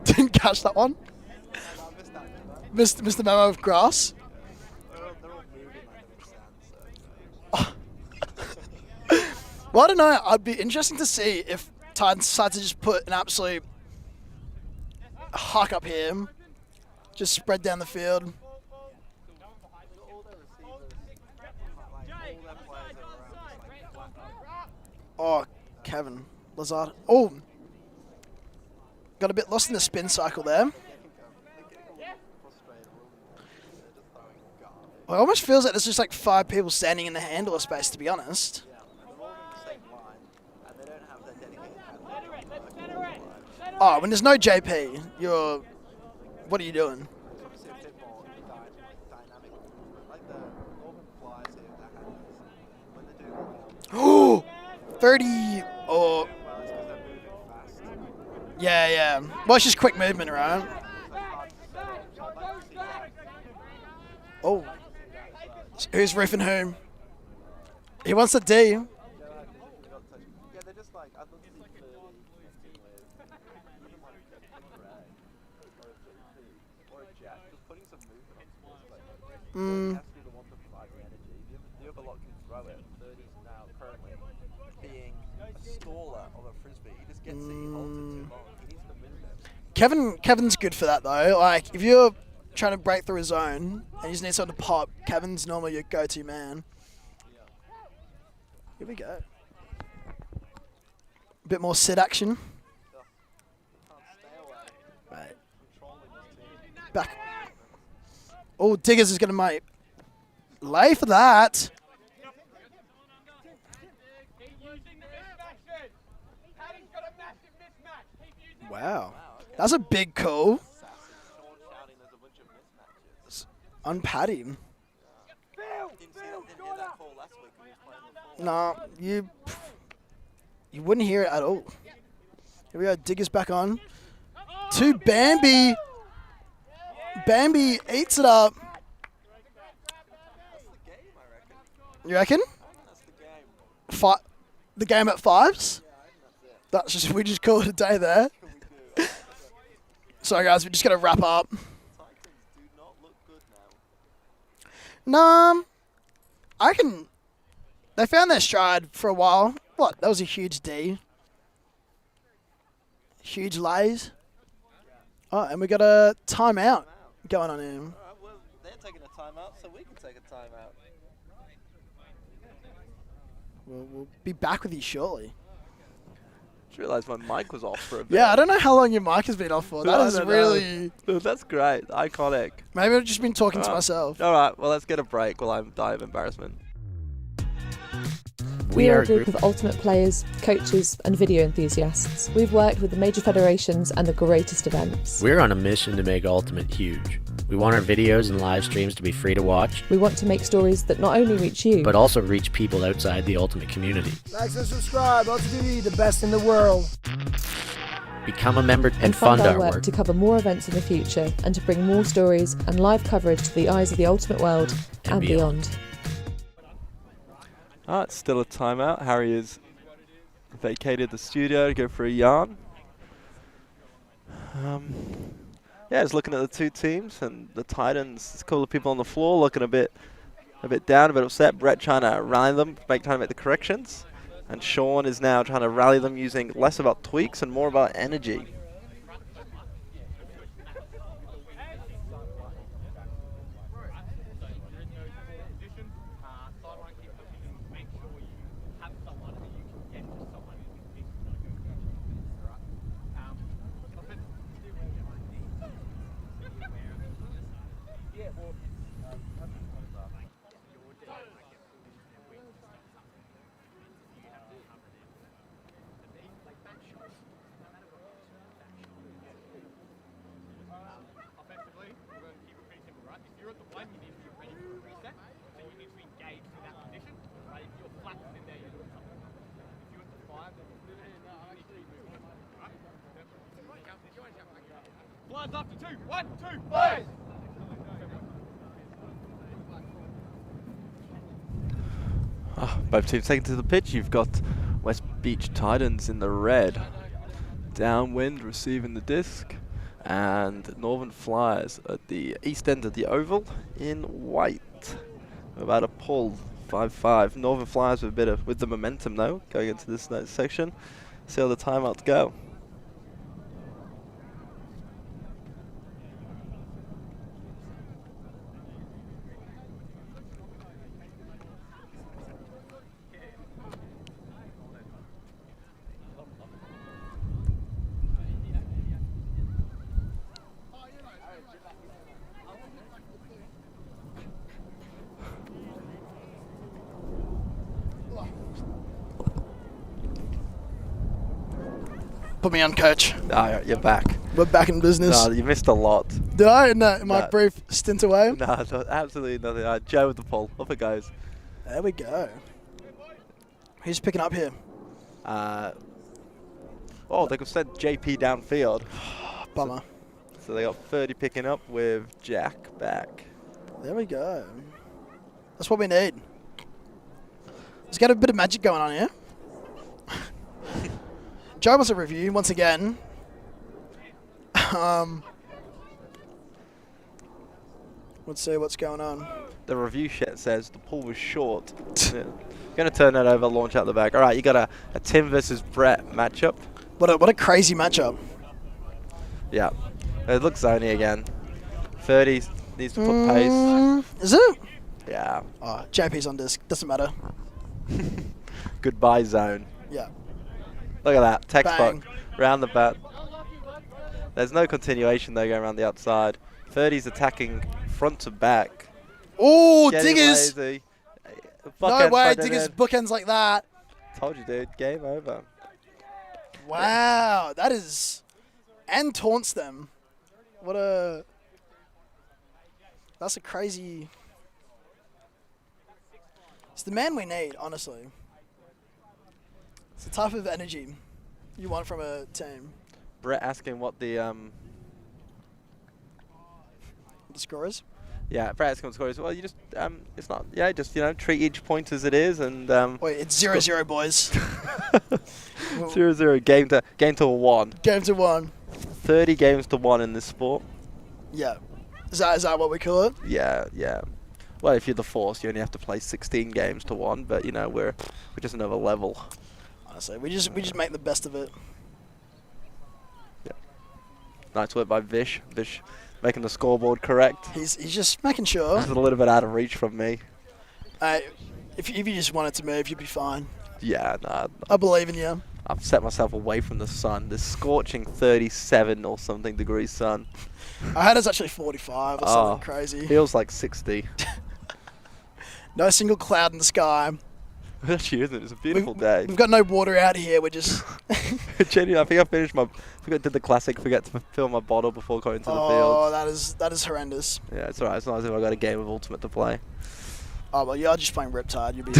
Didn't catch that one. Missed the memo of grass. Well, I don't know. I'd be interesting to see if Titans decide to just put an absolute huck up here. Just spread down the field. Oh, Kevin Lazard. Oh, got a bit lost in the spin cycle there. Well, it almost feels like there's just like 5 people standing in the handler space, to be honest. Yeah, they're all in the same line, and they don't have their dedicated. Oh, when there's no JP, you're... What are you doing? It's obviously a bit more dynamic. Like the Northern Flyers here, that happens when they're doing more. 30 or... Well, it's because they're moving fast. Yeah. Well, it's just quick movement, right? Oh. Who's riffing whom? He wants the D. Yeah, they're just like, I'd love to see 30 connecting with even like a Ray or a JP or a Jack, just putting some movement on sports. Like, has to be the one to provide the energy. The other lot can throw it. 30's now currently being a staller of a Frisbee. He just gets it, he holds it too long. He needs to move it. Kevin's good for that, though. Like, if you're trying to break through a zone and you just need someone to pop, Kevin's normally your go-to man. Here we go. A bit more sit action. Right. Back. Oh, Diggers is going to make lay for that. Wow. That's a big call. On Paddy. No, you wouldn't hear it at all. Here we go, Diggers back on. To Bambi. Bambi eats it up. You reckon? The game at 5s? That's just, we just call it a day there. Sorry guys, we're just gonna wrap up. No, I reckon they found their stride for a while. What? That was a huge D. Huge lays. Oh, and we got a timeout going on here. Alright, well, they're taking a timeout, so we can take a timeout. We'll be back with you shortly. Just realised my mic was off for a bit. Yeah, I don't know how long your mic has been off for. That is really... That's great. Iconic. Maybe I've just been talking to myself. Alright, well, let's get a break while I die of embarrassment. We are a group of ultimate players, coaches and video enthusiasts. We've worked with the major federations and the greatest events. We're on a mission to make Ultimate huge. We want our videos and live streams to be free to watch. We want to make stories that not only reach you, but also reach people outside the Ultimate community. Like and subscribe, ULTI.TV, the best in the world. Become a member and fund our work work to cover more events in the future and to bring more stories and live coverage to the eyes of the Ultimate world and beyond. It's still a timeout. Harry has vacated the studio to go for a yarn. Yeah, just looking at the two teams and the Titans. There's a couple of people on the floor looking a bit down, a bit upset. Brett trying to rally them, trying to make the corrections, and Sean is now trying to rally them using less about tweaks and more about energy. After 2, 1, 2, please! Both teams taken to the pitch. You've got West Beach Titans in the red, downwind receiving the disc, and Northern Flyers at the east end of the oval in white. About a pull, 5-5. Northern Flyers with a bit of the momentum though, going into this next section. See how the timeouts go. Put me on, coach. Ah, you're back. We're back in business. No, you missed a lot. Did I in my No. brief stint away? No, absolutely nothing. Joe with the pull. Up it goes. There we go. Who's picking up here? Oh, they could send JP downfield. Bummer. So they got 30 picking up with Jack back. There we go. That's what we need. Let's get a bit of magic going on here. Joe wants a review once again. Let's see what's going on. The review sheet says the pull was short. Yeah. Going to turn that over, launch out the back. All right, you got a Tim versus Brett matchup. What a crazy matchup. Yeah. It looks zony again. 30 needs to put pace. Is it? Yeah. Oh, JP's on disc. Doesn't matter. Goodbye zone. Yeah. Look at that. Textbook. Bang. Round the bat. There's no continuation though going around the outside. 30's attacking front to back. Oh, Getting Diggers. lazy. No Bookend way, funded Diggers in. bookends like that. Told you, dude. Game over. Wow, that is... And taunts them. What a... That's a crazy... It's the man we need, honestly. It's the type of energy you want from a team. Brett asking what the The score is. yeah, Brett asking what the score is. Well, you just it's not, yeah, just treat each point as it is, and Wait, it's 0-0, boys. 0-0 game to 1. Game to 1. 30 games to 1 in this sport. Yeah. Is that what we call it? Yeah, yeah. Well, if you're the Force, you only have to play 16 games to 1, but we're just another level. Honestly, we just make the best of it. Nice work by Vish. Vish making the scoreboard correct. He's just making sure. It's a little bit out of reach from me. If you just wanted to move, you'd be fine. Yeah, nah. I believe in you. I've set myself away from the sun. This scorching 37 or something degrees sun. I had it's actually 45 or something crazy. Feels like 60. No single cloud in the sky. It actually isn't. It's a beautiful day. We've got no water out here. We're just... Genuinely, I think I finished did the classic, forget to fill my bottle before going to the field. Oh, that is horrendous. Yeah, it's alright. It's not as if I got a game of Ultimate to play. Oh, well, you're just playing Riptide. You'll be...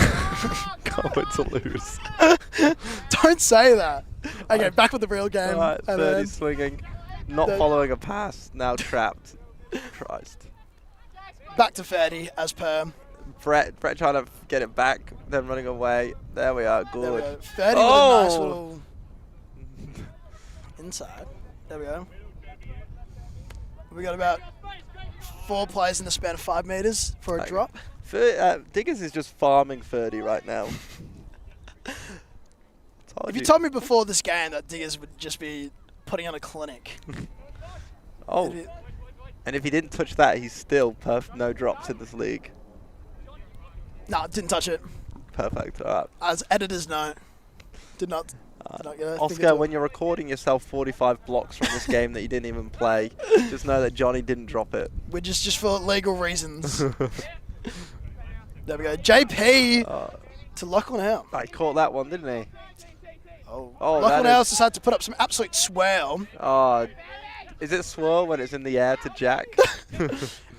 Can't wait to lose. Don't say that. Okay, back with the real game. Alright, And 30 then- swinging. Not following a pass. Now trapped. Christ. Back to 30, as per. Brett trying to get it back, then running away. There we are. There we Good. go. 30 with a nice little... Inside. There we go. We got about 4 plays in the span of 5 meters for a Okay. drop. Diggers is just farming 30 right now. If you told me before this game that Diggers would just be putting on a clinic. Oh, and if he didn't touch that, he's still no drops in this league. No, didn't touch it. Perfect. All right. As editors know. Did not get a Oscar, fingertip. when you're recording yourself 45 blocks from this game that you didn't even play, just know that Johnny didn't drop it. We're just for legal reasons. There we go. JP to lock one out. I caught that one, didn't he? Oh, that Lachlan is- else decided to put up some absolute swell. Oh, is it swirl when it's in the air to Jack?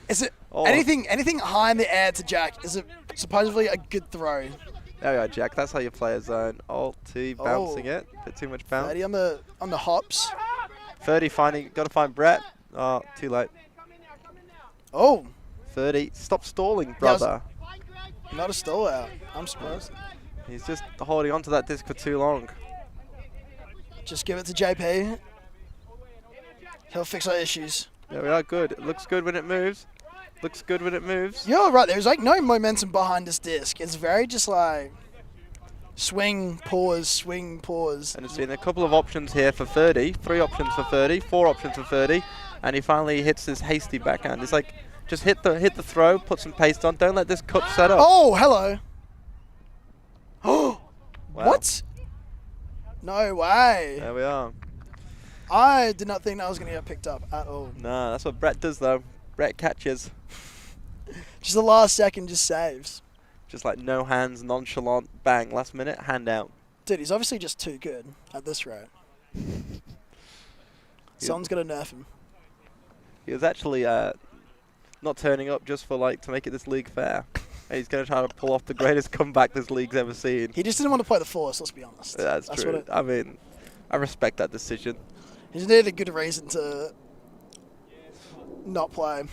Is it Oh. anything high in the air to Jack? Is it supposedly a good throw? There we go, Jack. That's how you play a zone. Alt-T, bouncing it. Bit too much bounce. 30 on the hops. 30 got to find Brett. Oh, too late. Oh, 30. Stop stalling, Yeah, I was- brother. not a stall out. I'm surprised. He's just holding onto that disc for too long. Just give it to JP. He'll fix our issues. There we are. Good. It looks good when it moves. Looks good when it moves. You're right. There's like no momentum behind this disc. It's very just like swing, pause, swing, pause. And it's been a couple of options here for 30. 3 options for 30. 4 options for 30. And he finally hits this hasty backhand. It's like, just hit the throw, put some paste on. Don't let this cup set up. Oh, hello. Oh, Wow. what? No way. There we are. I did not think that was going to get picked up at all. Nah, that's what Brett does though. Brett catches. Just the last second just saves. Just like no hands, nonchalant, bang, last minute, hand out. Dude, he's obviously just too good at this rate. Someone's got to nerf him. He was actually not turning up just for to make it this league fair. And he's going to try to pull off the greatest comeback this league's ever seen. He just didn't want to play the Force, let's be honest. That's true. I mean, I respect that decision. He just needed a good reason to not play.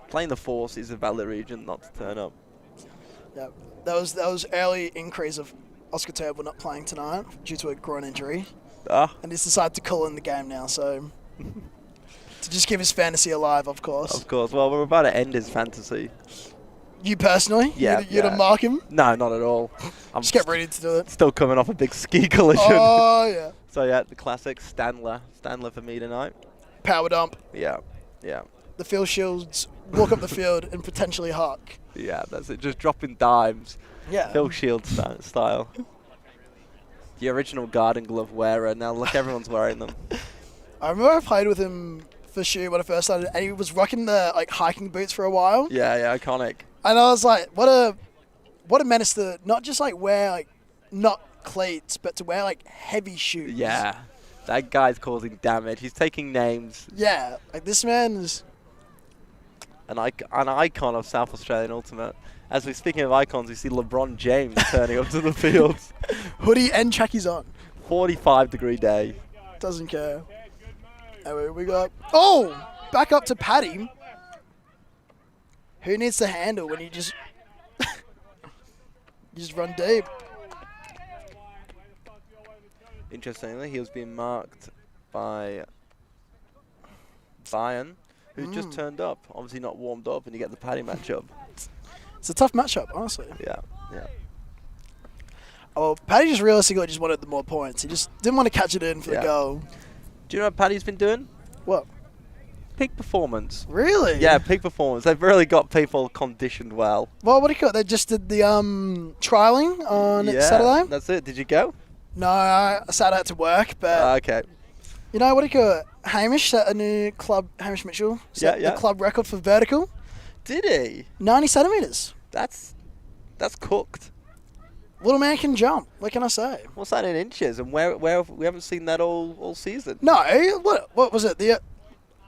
Playing the Force is a valid reason not to turn up. Yeah, that was early increase of Oscar Turnbull not playing tonight due to a groin injury. And he's decided to call in the game now, so to just keep his fantasy alive, of course. Of course. Well, we're about to end his fantasy. You personally? Yeah. You'd mark him? No, not at all. I'm just get ready to do it. Still coming off a big ski collision. Oh, yeah. So, yeah, the classic Stanler. Stanler for me tonight. Power dump. Yeah. The field shields walk up the field and potentially huck. Yeah, that's it. Just dropping dimes. Yeah. Phil Shields style. The original garden glove wearer. Now look, everyone's wearing them. I remember I played with him for shoe when I first started, and he was rocking the hiking boots for a while. Yeah, iconic. And I was like, what a menace to not just wear not cleats, but to wear heavy shoes. Yeah, that guy's causing damage. He's taking names. Yeah, this man is an icon of South Australian Ultimate. As we're speaking of icons, we see LeBron James turning up to the fields. Hoodie and trackies on. 45-degree day. Doesn't care. Anyway, we got back up to Paddy. Who needs to handle when you just run deep? Interestingly, he was being marked by Bayern, who just turned up. Obviously not warmed up, and you get the Paddy matchup. It's a tough matchup, honestly. Yeah. Oh, Paddy just realistically just wanted the more points. He just didn't want to catch it in for the goal. Do you know what Paddy's been doing? What? Peak performance. Really? Yeah, peak performance. They've really got people conditioned well. Well, what do you call it? They just did the trialling on Saturday. That's it. Did you go? No, I sat out to work, but Okay. you know what do you call it? Hamish set a new club. Hamish Mitchell set the club record for vertical. Did he? 90 centimeters. That's cooked. Little man can jump. What can I say? What's that in inches? And where we haven't seen that all season. No, what was it?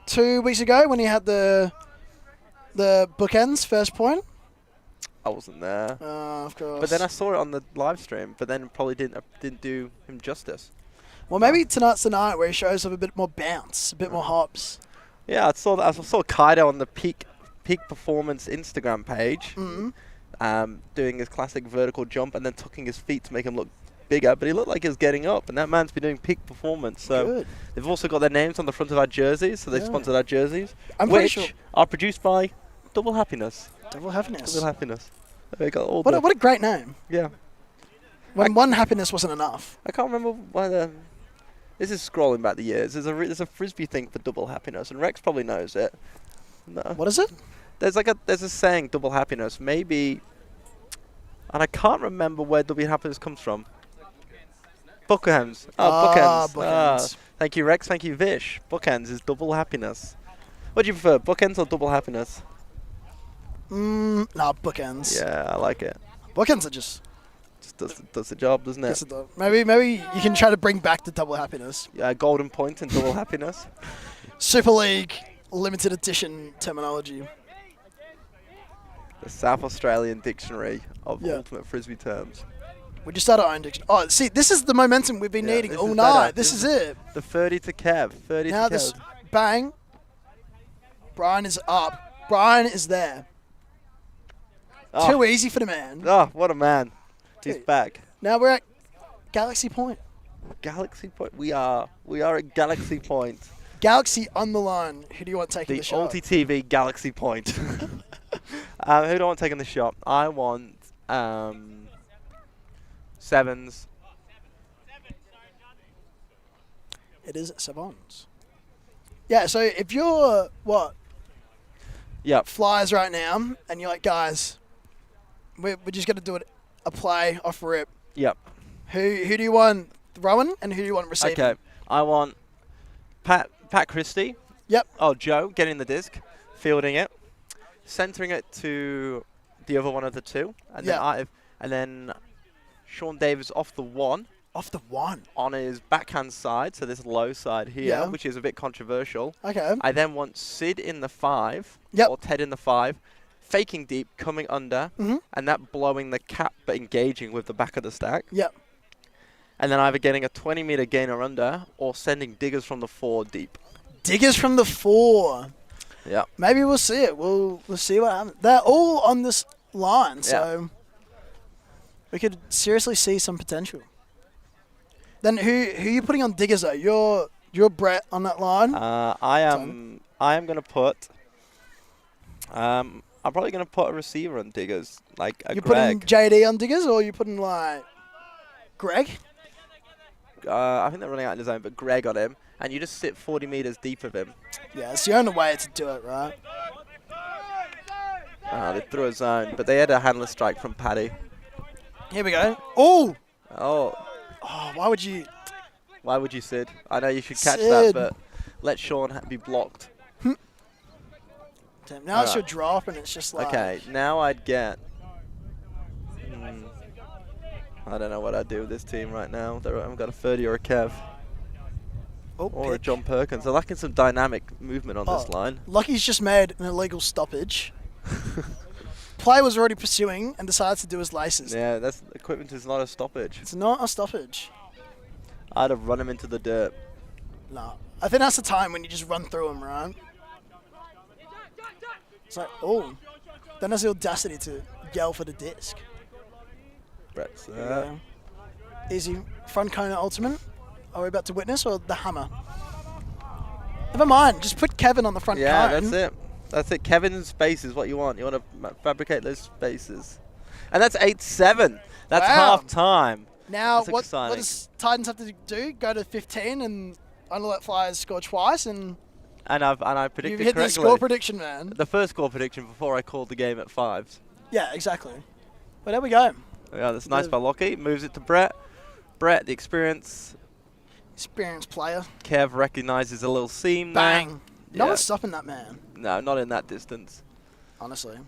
2 weeks ago when he had the bookends first point. I wasn't there. Of course. But then I saw it on the live stream. But then probably didn't do him justice. Well, maybe tonight's the night where he shows up a bit more bounce, a bit more hops. Yeah, I saw Kaido on the peak performance Instagram page. Doing his classic vertical jump and then tucking his feet to make him look bigger, but he looked like he was getting up, and that man's been doing peak performance. So Good. They've also got their names on the front of our jerseys, so they sponsored our jerseys, Which are produced by Double Happiness. Double Happiness. Double Happiness. They got all what a great name. Yeah. When one happiness wasn't enough. I can't remember whether... This is scrolling back the years. There's a Frisbee thing for Double Happiness, and Rex probably knows it. No. What is it? There's a saying, Double Happiness. Maybe... And I can't remember where Double Happiness comes from. Bookends. Bookends. Bookends. Thank you, Rex. Thank you, Vish. Bookends is Double Happiness. What do you prefer, Bookends or Double Happiness? No, bookends. Yeah, I like it. Bookends are just does the job, doesn't it? Maybe you can try to bring back the Double Happiness. Yeah, golden point and Double Happiness. Super League limited edition terminology. The South Australian Dictionary of Ultimate Frisbee terms. We just started our own dictionary. Oh, see, this is the momentum we've been needing all night. This is it. The 30 to Kev. 30 now to Kev. Bang. Brian is up. Brian is there. Too easy for the man. Oh, what a man. He's back. Now we're at Galaxy Point. Galaxy Point. We are at Galaxy Point. Galaxy on the line. Who do you want taking the shot? The ULTI.TV Galaxy Point. Who do I want taking the shot? I want Sevens. It is Sevens. Yeah, so if you're, Flyers right now, and you're like, guys, we're just going to do a play off rip. Yep. Who do you want throwing, and who do you want receiving? Okay, I want Pat Christie. Yep. Oh, Joe getting the disc, fielding it, centering it to the other one of the two, and then Sean Davis off the one, Off the 1. on his backhand side, so this low side here, Yeah. which is a bit controversial. Okay. I then want Sid in the 5, Yep. or Ted in the 5, faking deep, coming under, and that blowing the cap but engaging with the back of the stack. Yep. And then either getting a 20-meter gainer under or sending diggers from the 4 deep. Diggers from the 4. Yeah. Maybe we'll see it. We'll see what happens. They're all on this line, so we could seriously see some potential. Then who are you putting on diggers though? You're Brett on that line. I am going to put. I'm probably going to put a receiver on diggers, like a You Greg. putting JD on diggers, or you putting like Greg? I think they're running out in his own, but Greg on him, and you just sit 40 meters deep of him. Yeah, it's the only way to do it, right? They threw a zone, but they had a handler strike from Paddy. Here we go. Oh, Oh, why would you? why would you, Sid? I know you should catch Sid. that, but let Sean be blocked. Damn, now it's Alright. your drop, and it's just like. Okay, now I'd get. I don't know what I'd do with this team right now. I've got a 30 or a Kev. Oh, Or a pitch. John Perkins. I'm lacking some dynamic movement on this line. Lucky's just made an illegal stoppage. Player was already pursuing and decided to do his laces. Yeah, that's equipment is not a stoppage. It's not a stoppage. I'd have run him into the dirt. No. I think that's the time when you just run through him, right? It's like, oh. Then has the audacity to yell for the disc. Brett's There we go. Easy front corner ultimate. Are we about to witness, or the hammer? Never mind. Just put Kevin on the front Yeah, cone. that's it. That's it. Kevin's space is what you want. You want to fabricate those spaces. And that's 8-7. That's Wow. half time. Now, That's what exciting. does Titans have to do? Go to 15 and only let Flyers score twice, and And I you've predicted hit the correctly. score prediction, man. The first score prediction before I called the game at 5s. Yeah, exactly. But there we go. Yeah, that's nice by Lockie. Moves it to Brett. Brett, the experienced. Experienced player. Kev recognises a little seam Bang. there. No Yeah. one's stopping that man, No, not in that distance. honestly.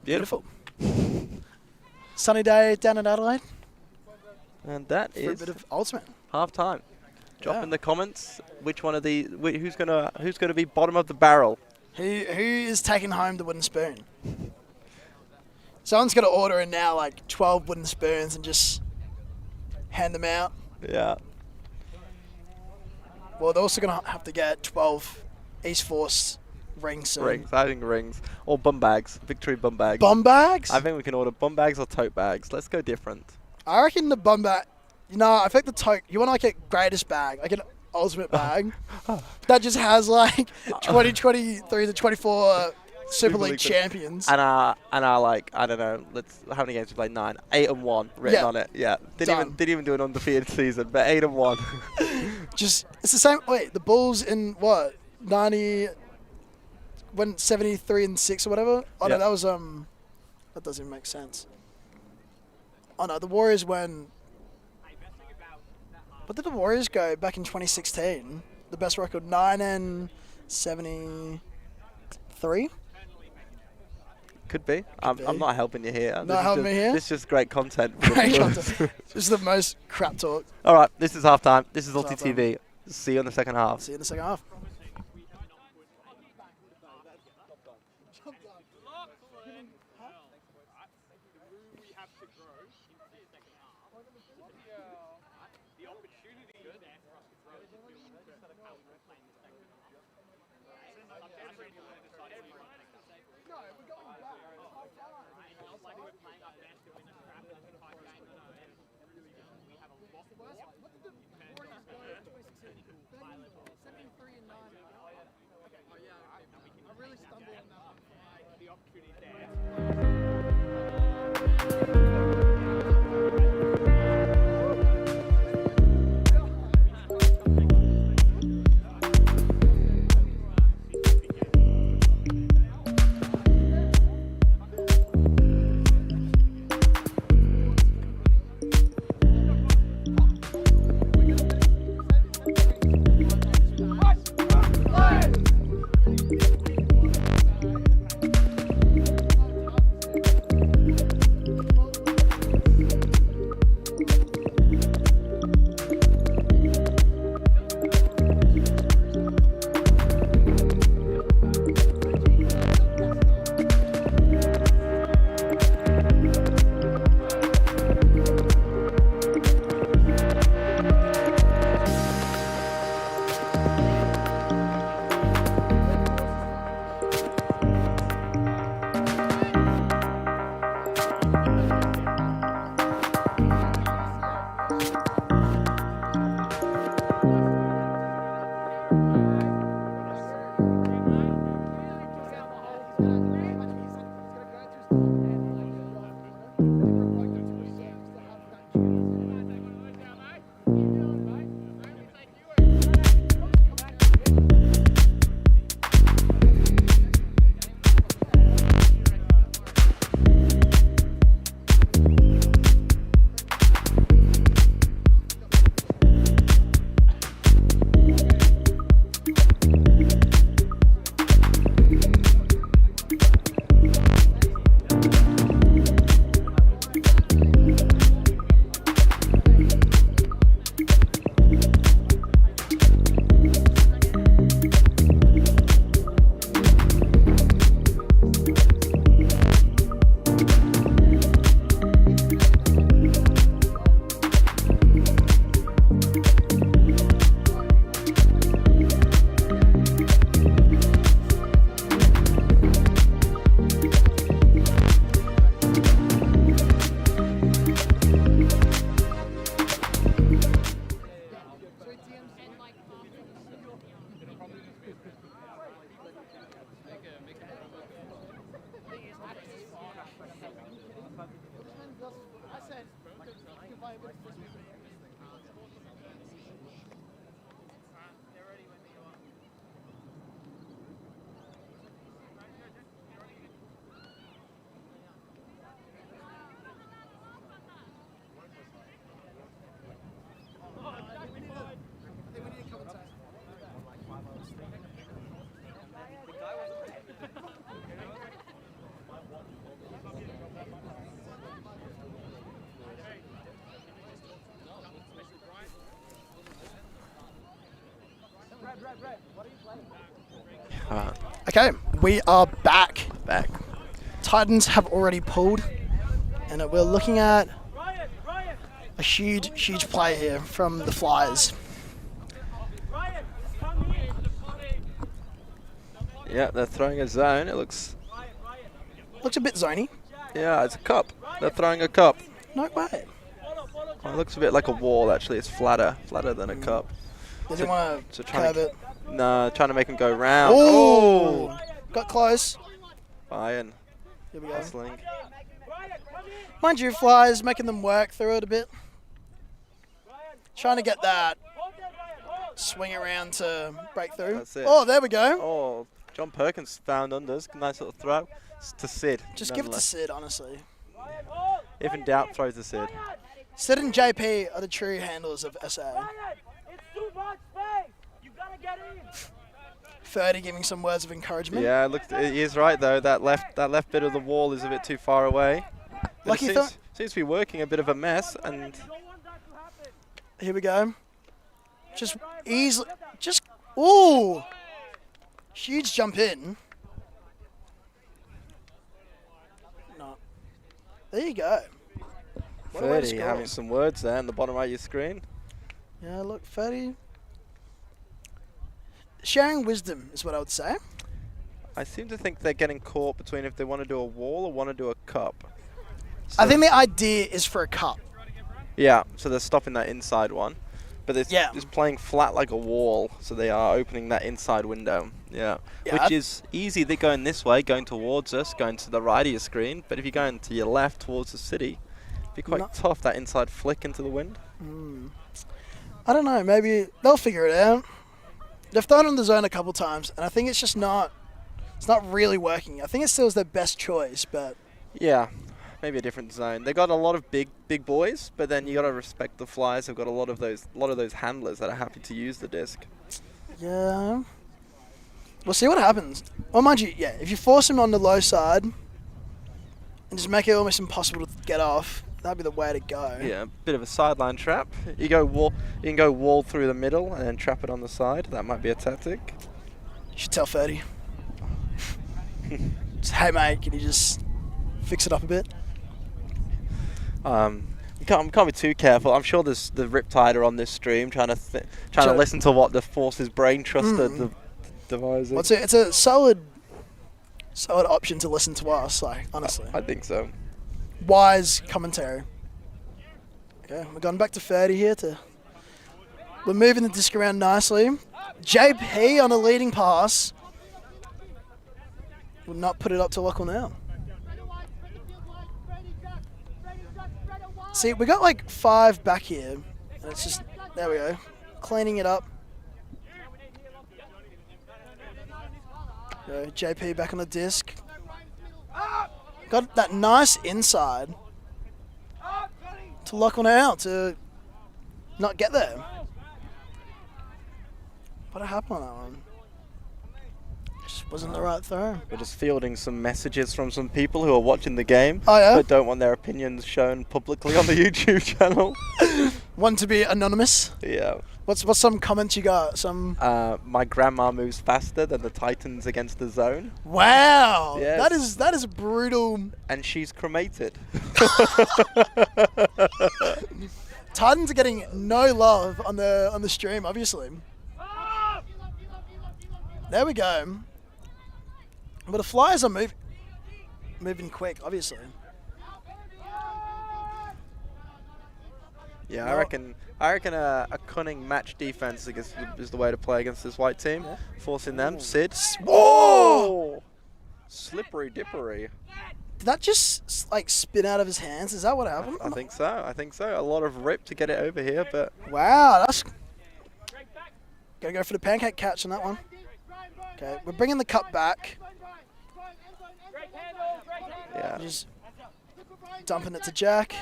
Beautiful. Sunny day down in Adelaide And that for a is bit of ultimate. half time. Drop Yeah. in the comments which one of the who's gonna be bottom of the barrel. Who is taking home the wooden spoon? Someone's got to order in now like 12 wooden spoons and just hand them out. Yeah. Well, they're also going to have to get 12 East Force rings soon. Rings. I think rings. Or bum bags. Victory bum bags. Bum bags? I think we can order bum bags or tote bags. Let's go different. I reckon the bum bag. I think the tote. You want like a greatest bag, like an ultimate bag that just has like 2023 to 24 Super League League champions. And our like, I don't know, how many games we played? 9. 8-1 written Yeah. on it. Yeah. Done. Didn't even do an undefeated season, but 8-1. Just it's the same. Wait, the Bulls in what 90, when 73-6 or whatever. Oh Yeah. no, that was that doesn't even make sense. Oh no, the Warriors when. What did the Warriors go back in 2016? The best record 9-73. Could be. I'm be. not helping you here. Not helping me here? This is just great content. Great content. This is the most crap talk. All right, this is halftime. This is It's ULTI.TV. See you in the second half. See you in the second half. Okay, we are back. Titans have already pulled, and we're looking at a huge play here from the Flyers. Yeah, they're throwing a zone. It looks a bit zony. Yeah, it's a cup. They're throwing a cup. No way. Oh, it looks a bit like a wall, actually. It's flatter than a cup. They didn't want to curve it. No, trying to make him go round. Oh! Got close. Bayern. Here we go. Hustling. Mind you, Flyers making them work through it a bit. Trying to get that swing around to break through. That's it. Oh, there we go. Oh, John Perkins found unders. Nice little throw. To Sid. Just give it to Sid, honestly. If in doubt, throw to Sid. Sid and JP are the true handlers of SA. Ferdy giving some words of encouragement. Yeah, he is right though. That left bit of the wall is a bit too far away. But it seems to be working a bit of a mess. And here we go. Just easily, ooh, huge jump in. No, there you go. Ferdy having some words there in the bottom right of your screen. Yeah, look, Ferdy. Sharing wisdom is what I would say. I seem to think they're getting caught between if they want to do a wall or want to do a cup. So I think the idea is for a cup. Yeah, so they're stopping that inside one. But it's just playing flat like a wall, so they are opening that inside window. Yeah. Which is easy. They're going this way, going towards us, going to the right of your screen. But if you're going to your left towards the city, it'd be quite tough, that inside flick into the wind. I don't know, maybe they'll figure it out. They've thrown on the zone a couple times, and I think it's just not really working. I think it still is their best choice, but yeah, maybe a different zone. They got a lot of big boys, but then you got to respect the Flyers. They've got a lot of those handlers that are happy to use the disc. Yeah, we'll see what happens. Well, mind you, yeah, if you force him on the low side and just make it almost impossible to get off, that'd be the way to go. Yeah, a bit of a sideline trap. You can go wall through the middle and then trap it on the side. That might be a tactic. You should tell Ferdy. Just, hey mate, can you just fix it up a bit? You can't be too careful. I'm sure there's the Riptide are on this stream trying to listen to what the Force's brain trust the devising. Well, it's a solid option to listen to us, like, honestly. I think so. Wise commentary. Okay, we're going back to 30 here. We're moving the disc around nicely. JP on a leading pass. Will not put it up to Lockle now. See, we got like 5 back here. And it's just, there we go. Cleaning it up. JP back on the disc. Got that nice inside to lock on out to not get there. What happened on that one? Just wasn't the right throw. We're just fielding some messages from some people who are watching the game but don't want their opinions shown publicly on the YouTube channel. Want to be anonymous? Yeah. What's some comments you got? Some. My grandma moves faster than the Titans against the zone. Wow. Yes. That is brutal. And she's cremated. Titans are getting no love on the stream, obviously. There we go. But the Flyers are moving quick, obviously. Yeah, I reckon a cunning match defense is the way to play against this white team. Forcing them. Sid. Whoa! Slippery dippery. Did that just like spin out of his hands? Is that what happened? I think so. I think so. A lot of rip to get it over here, but Wow, that's... Gotta go for the pancake catch on that one. Okay, we're bringing the cup back. yeah. Just dumping it to Jack.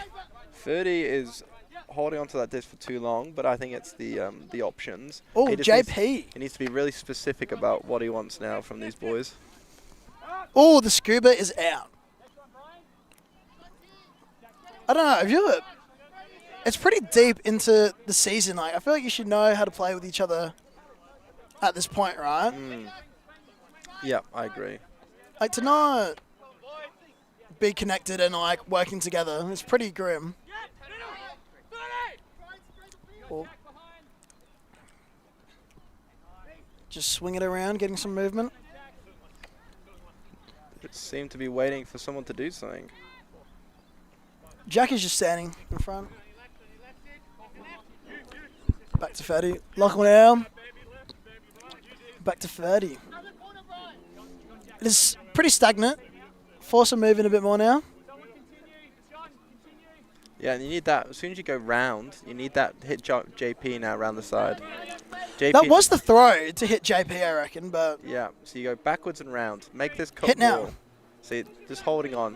30 is holding onto that disc for too long, but I think it's the options. Oh, He just JP. he needs to be really specific about what he wants now from these boys. Oh, the scuba is out. I don't know. Have you ever... It's pretty deep into the season. Like, I feel like you should know how to play with each other at this point, right? Yeah, I agree. Like, to not be connected and, like, working together, it's pretty grim. Oh. Just swing it around, getting some movement. Just seem to be waiting for someone to do something. Jack is just standing in front. Back to 30. Lock one down. Back to 30. It is pretty stagnant. Force him moving a bit more now. Yeah, and you need that. As soon as you go round, you need that hit JP now around the side. JP, That was the throw to hit JP, I reckon, but Yeah, so you go backwards and round. Make this cup Hit now. ball. See, just holding on.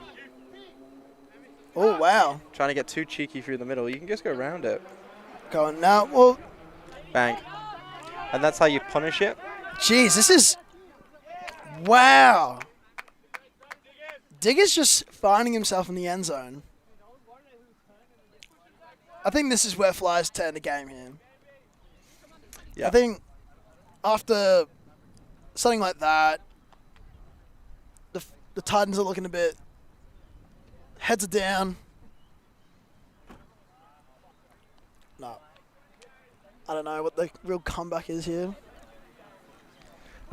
oh, wow. Trying to get too cheeky through the middle. You can just go around it. Going now. Well, Bang. And that's how you punish it. jeez, this is... Wow. Digger's just finding himself in the end zone. I think this is where Flyers turn the game here. Yeah. I think after something like that, the Titans are looking a bit... Heads are down. No. I don't know what the real comeback is here.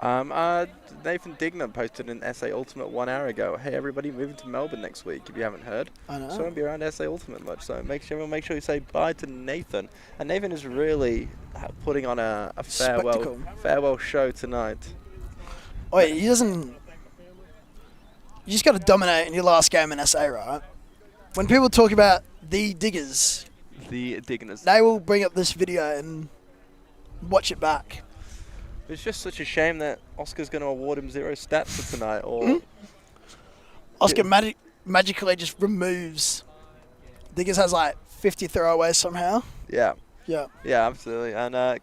Nathan Dignan posted an SA Ultimate 1 hour ago. Hey everybody, moving to Melbourne next week. If you haven't heard, I know. so I won't be around SA Ultimate much. So make sure you say bye to Nathan. And Nathan is really putting on a Spectacle. farewell show tonight. Oh, yeah, he doesn't... You just got to dominate in your last game in SA, right? When people talk about the Diggers, The Digners. they will bring up this video and watch it back. It's just such a shame that Oscar's going to award him 0 stats for tonight. Or Oscar magically just removes... Diggers has like 50 throwaways somehow. yeah, Yeah. yeah, absolutely. And and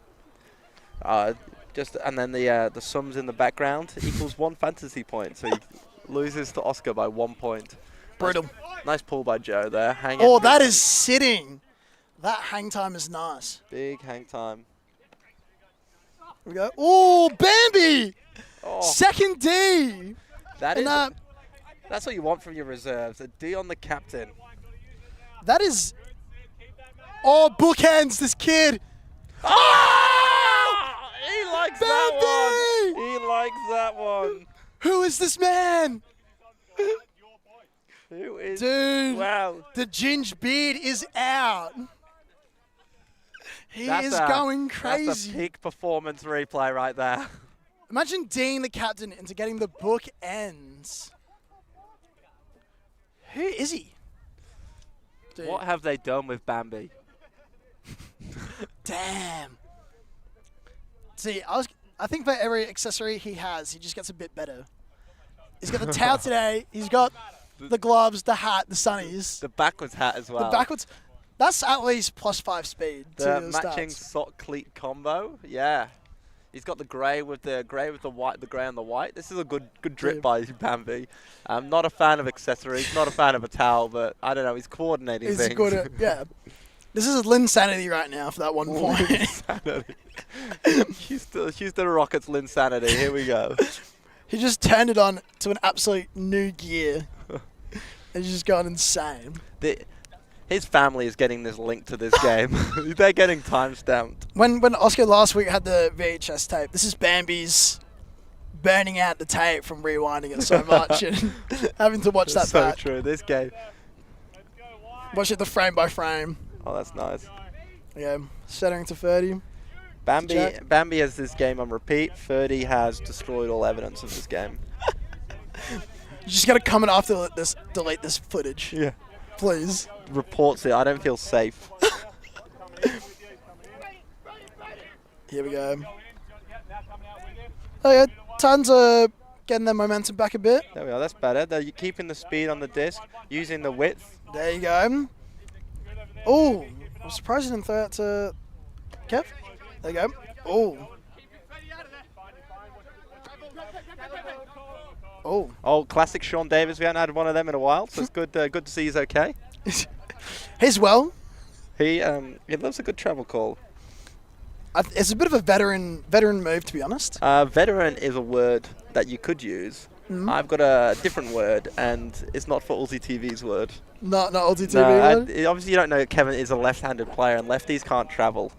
then the sums in the background equals 1 fantasy point. So he loses to Oscar by 1 point. Brutal. Nice pull by Joe there. Hanging. Oh, that is sitting. That hang time is nice. Big hang time. Here we go. Oh, Bambi! Oh, Second D! that And is. That's what you want from your reserves. A D on the captain. that is... Oh, bookends, this kid. Oh! He likes that Bambi! one. He likes that one. Who is this man? Who is? Dude, Wow. the ginger beard is out. He That's is a- going That's a crazy. peak performance replay right there. Imagine Dean the captain into getting the book ends. Who is he? Dude, What have they done with Bambi? damn. See, I think for every accessory he has, he just gets a bit better. He's got the towel today. He's got the gloves, the hat, the sunnies, The backwards hat as well. the backwards. That's at least +5 speed. The to matching stats. sock cleat combo. Yeah. He's got the grey with the white, the grey and the white. This is a good drip Yeah. by Bambi. I'm not a fan of accessories, not a fan of a towel, but I don't know. He's coordinating He's things. good at, yeah. This is Lynn Sanity right now for that 1 point. Linsanity. Houston Rockets Linsanity. Here we go. He just turned it on to an absolute new gear. And he's just gone insane. His family is getting this link to this game. They're getting time-stamped. When Oscar last week had the VHS tape, this is Bambi's burning out the tape from rewinding it so much and having to watch that so back. true. This game. Watch it the frame by frame. Oh, that's nice. Yeah, settling to 30. Jack. Bambi has this game on repeat. 30 has destroyed all evidence of this game. You just gotta comment after this. Delete this footage, Yeah. please. Reports it. I don't feel safe. Here we go. Oh yeah, Titans are getting their momentum back a bit. There we are. That's better. They're keeping the speed on the disc, using the width. There you go. Oh, I'm surprised you didn't throw that to Kev. There you go. Oh. Oh. Oh, classic Sean Davis. We haven't had one of them in a while, so it's good. Good to see he's okay. He's well. He loves a good travel call. It's a bit of a veteran move, to be honest. Veteran is a word that you could use. I've got a different word, and it's not for ULTI.TV's word. Not ULTI.TV. No, obviously you don't know Kevin is a left-handed player, and lefties can't travel.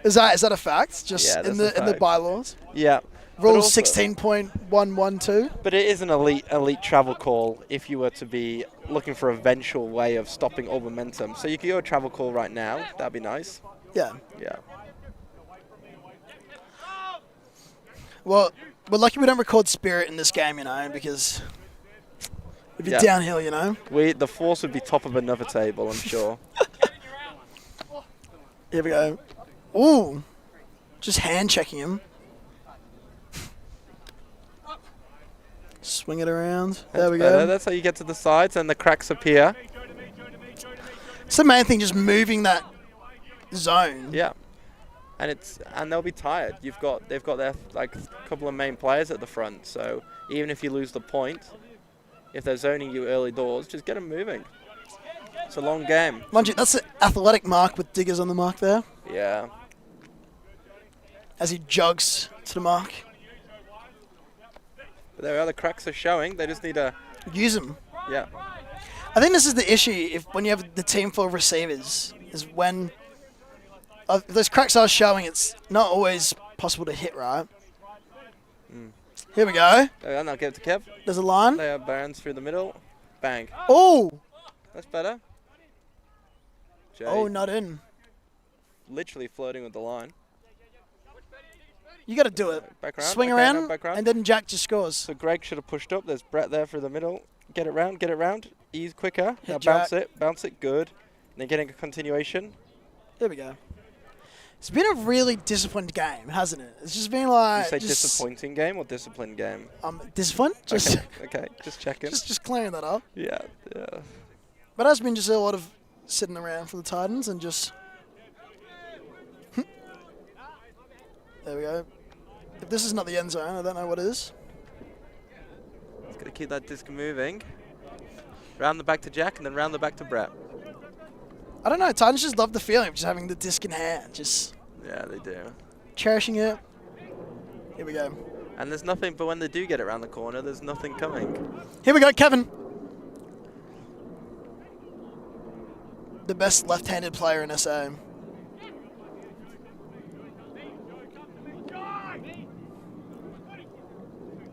Is that a fact? Just Yeah, in that's a the fact. bylaws. Yeah. Rule 16.112. But it is an elite travel call if you were to be looking for a eventual way of stopping all momentum. So you could go a travel call right now. That'd be nice. Yeah. Yeah. Well, we're lucky we don't record Spirit in this game, you know, because it'd be Yeah. downhill, you know. The Force would be top of another table, I'm sure. Here we go. Ooh. Just hand checking him. Swing it around. There we go. That's how you get to the sides and the cracks appear. It's the main thing, just moving that zone. Yeah. And they'll be tired. They've got their like couple of main players at the front. So even if you lose the point, if they're zoning you early doors, just get them moving. It's a long game. Mind you, that's an athletic mark with Diggers on the mark there. Yeah. As he jogs to the mark. But there we are. The cracks are showing. They just need to. Use them. Yeah. I think this is the issue when you have the team full of receivers, is when if those cracks are showing, it's not always possible to hit right. Here we go. There we are. Now give it to Kev. There's a line. They are Barons through the middle. Bang. Oh! That's better. Jay, Oh, not in. literally flirting with the line. You got to do it. Back around. Swing Okay, around, now back around. and then Jack just scores. So Greg should have pushed up. There's Brett there through the middle. Get it round. Get it round. Ease quicker. Hit Now Jack. bounce it. Bounce it. Good. And then getting a continuation. There we go. It's been a really disciplined game, hasn't it? It's just been like... You say just, disappointing game or disciplined game? Disciplined? Just, Okay. Just checking. just clearing that up. Yeah. But it has been just a lot of sitting around for the Titans and just... There we go. If this is not the end zone, I don't know what is. It's got to keep that disc moving. Round the back to Jack and then round the back to Brett. I don't know, Titans just love the feeling of just having the disc in hand, just Yeah, they do. cherishing it. Here we go. And there's nothing, but when they do get it around the corner, there's nothing coming. Here we go, Kevin. The best left-handed player in SA.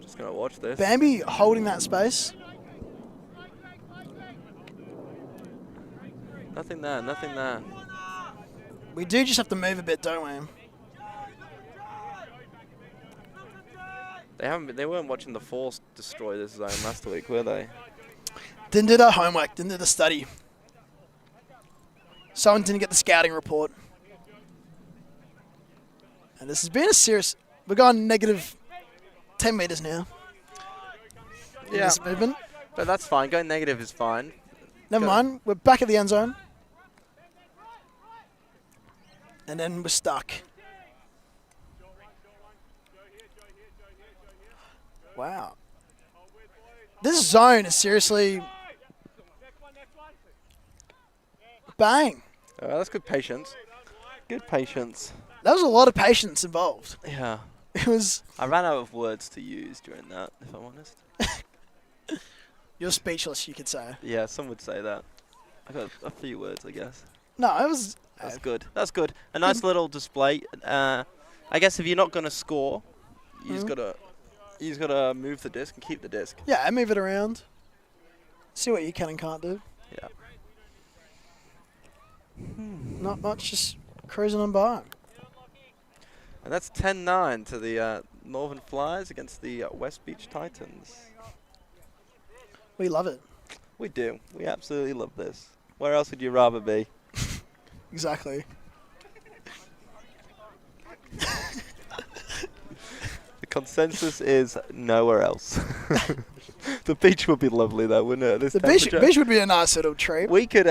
Just going to watch this. Bambi holding that space. Nothing there, nothing there. We do just have to move a bit, don't we? They weren't watching the Force destroy this zone last week, were they? Didn't do their homework, didn't do the study. Someone didn't get the scouting report. And this has been a serious... We're going negative 10 metres now. In Yeah. this movement. But that's fine. Going negative is fine. Never Go. mind. We're back at the end zone. And then we're stuck. Wow. This zone is seriously... Bang. That's good patience. Good patience. That was a lot of patience involved. Yeah. It was... I ran out of words to use during that, if I'm honest. You're speechless, you could say. Yeah, some would say that. I got a few words, I guess. No, it was... That's good. That's good. A nice little display. I guess if you're not going to score, you just gotta move the disc and keep the disc. Yeah, and move it around. See what you can and can't do. Yeah. Not much, just cruising on by. And that's 10-9 to the Northern Flyers against the West Beach Titans. We love it. We do. We absolutely love this. Where else would you rather be? Exactly. The consensus is nowhere else. The beach would be lovely though, wouldn't it? This The beach would be a nice little treat. We could.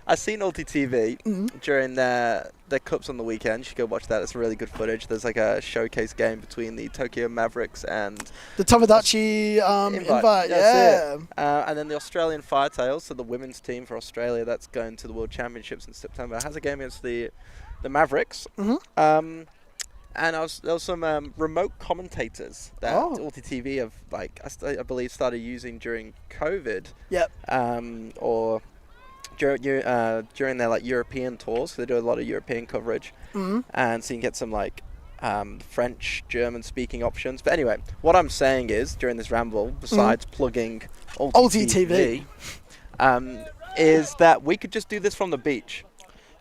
I seen ULTI.TV during their cups on the weekend. You should go watch that. It's really good footage. There's like a showcase game between the Tokyo Mavericks and the Tomodachi invite. Yeah. And then the Australian Firetails, so the women's team for Australia, that's going to the World Championships in September, has a game against the Mavericks. And there was some remote commentators that ULTI.TV have, like, I believe, started using during COVID. Yep. Or during their like European tours. So they do a lot of European coverage, and so you can get some like French, German speaking options. But anyway, what I'm saying is during this ramble, besides plugging ULTI.TV, is that we could just do this from the beach.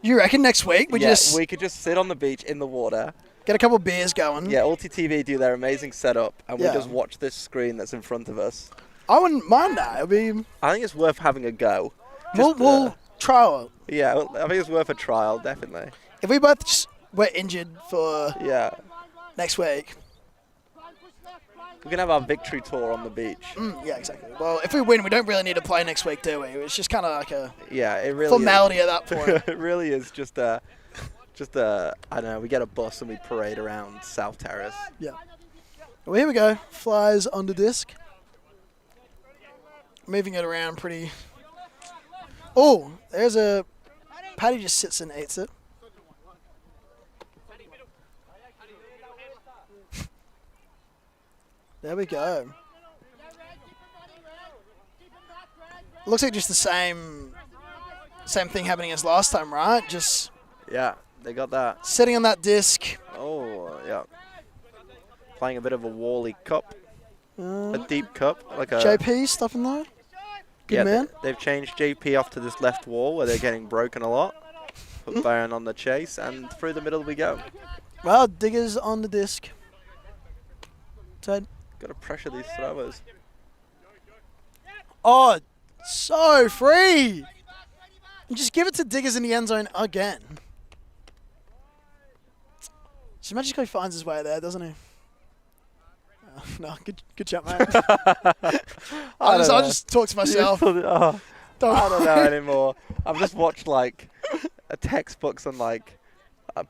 You reckon next week we could just sit on the beach in the water. Get a couple of beers going. Yeah, ULTI.TV do their amazing setup, and we just watch this screen that's in front of us. I wouldn't mind that. I think it's worth having a go. We'll trial it. Yeah, I think it's worth a trial, definitely. If we both just were injured for next week, we can have our victory tour on the beach. Yeah, exactly. Well, if we win, we don't really need to play next week, do we? It's just kind of like a it really formality at that point. It really is just I don't know, we get a bus and we parade around South Terrace. Yeah. Well, here we go. Flies on the disc. Moving it around pretty... Oh, there's a... Paddy just sits and eats it. There we go. Looks like just the same thing happening as last time, right? Just... Yeah, they got that. Sitting on that disc. Oh, yeah. Playing a bit of a Wally cup. A deep cup. Like a JP stuff in there. Good man. They've changed JP off to this left wall where they're getting broken a lot. Put Baron on the chase, and through the middle we go. Well, Digger's on the disc. Ted. Got to pressure these throwers. Oh, so free. And just give it to Diggers in the end zone again. Just magically finds his way there, doesn't he? No, good chat, mate. I'll just talk to myself. I don't know anymore. I've just watched like textbooks on like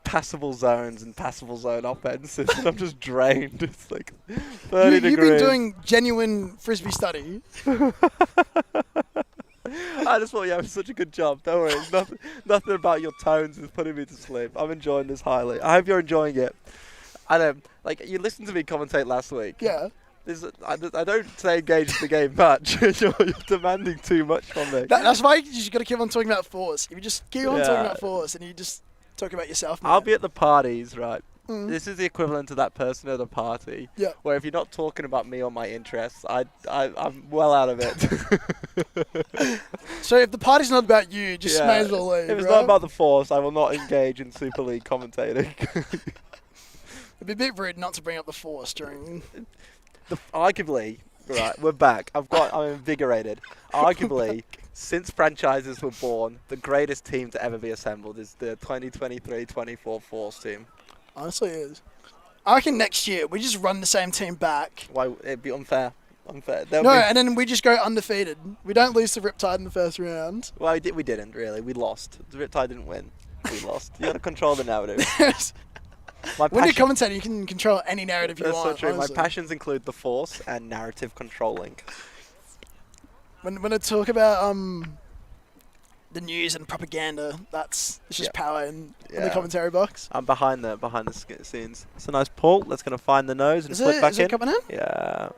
passable zones and passable zone offenses, and I'm just drained. It's like 30 degrees. You've been doing genuine Frisbee study. I just thought you had such a good job. Don't worry. Nothing about your tones is putting me to sleep. I'm enjoying this highly. I hope you're enjoying it. I know, like, you listened to me commentate last week. Yeah. I don't say engage in the game much. you're demanding too much from me. That's why you just got to keep on talking about force. If you just keep on talking about force and you just talk about yourself, man. I'll be at the parties, right? This is the equivalent to that person at a party. Yeah. Where if you're not talking about me or my interests, I'm well out of it. So if the party's not about you, just may as well leave. If it's not about the force, I will not engage in Super League commentating. It'd be a bit rude not to bring up the force during... Arguably, right, we're back. I'm invigorated. Arguably, since franchises were born, the greatest team to ever be assembled is the 2023-24 Force team. Honestly, it is. I reckon next year we just run the same team back. Why? It'd be unfair. And then we just go undefeated. We don't lose to Riptide in the first round. Well, we didn't really. We lost. The Riptide didn't win. We lost. You got to control the narrative. When you're commentating, you can control any narrative you want. That's so true. Honestly. My passions include the force and narrative controlling. When I talk about the news and propaganda, it's just power in the commentary box. I'm behind the scenes. It's a nice pull. That's going to find the nose and flip back in. Is it coming in? Yeah.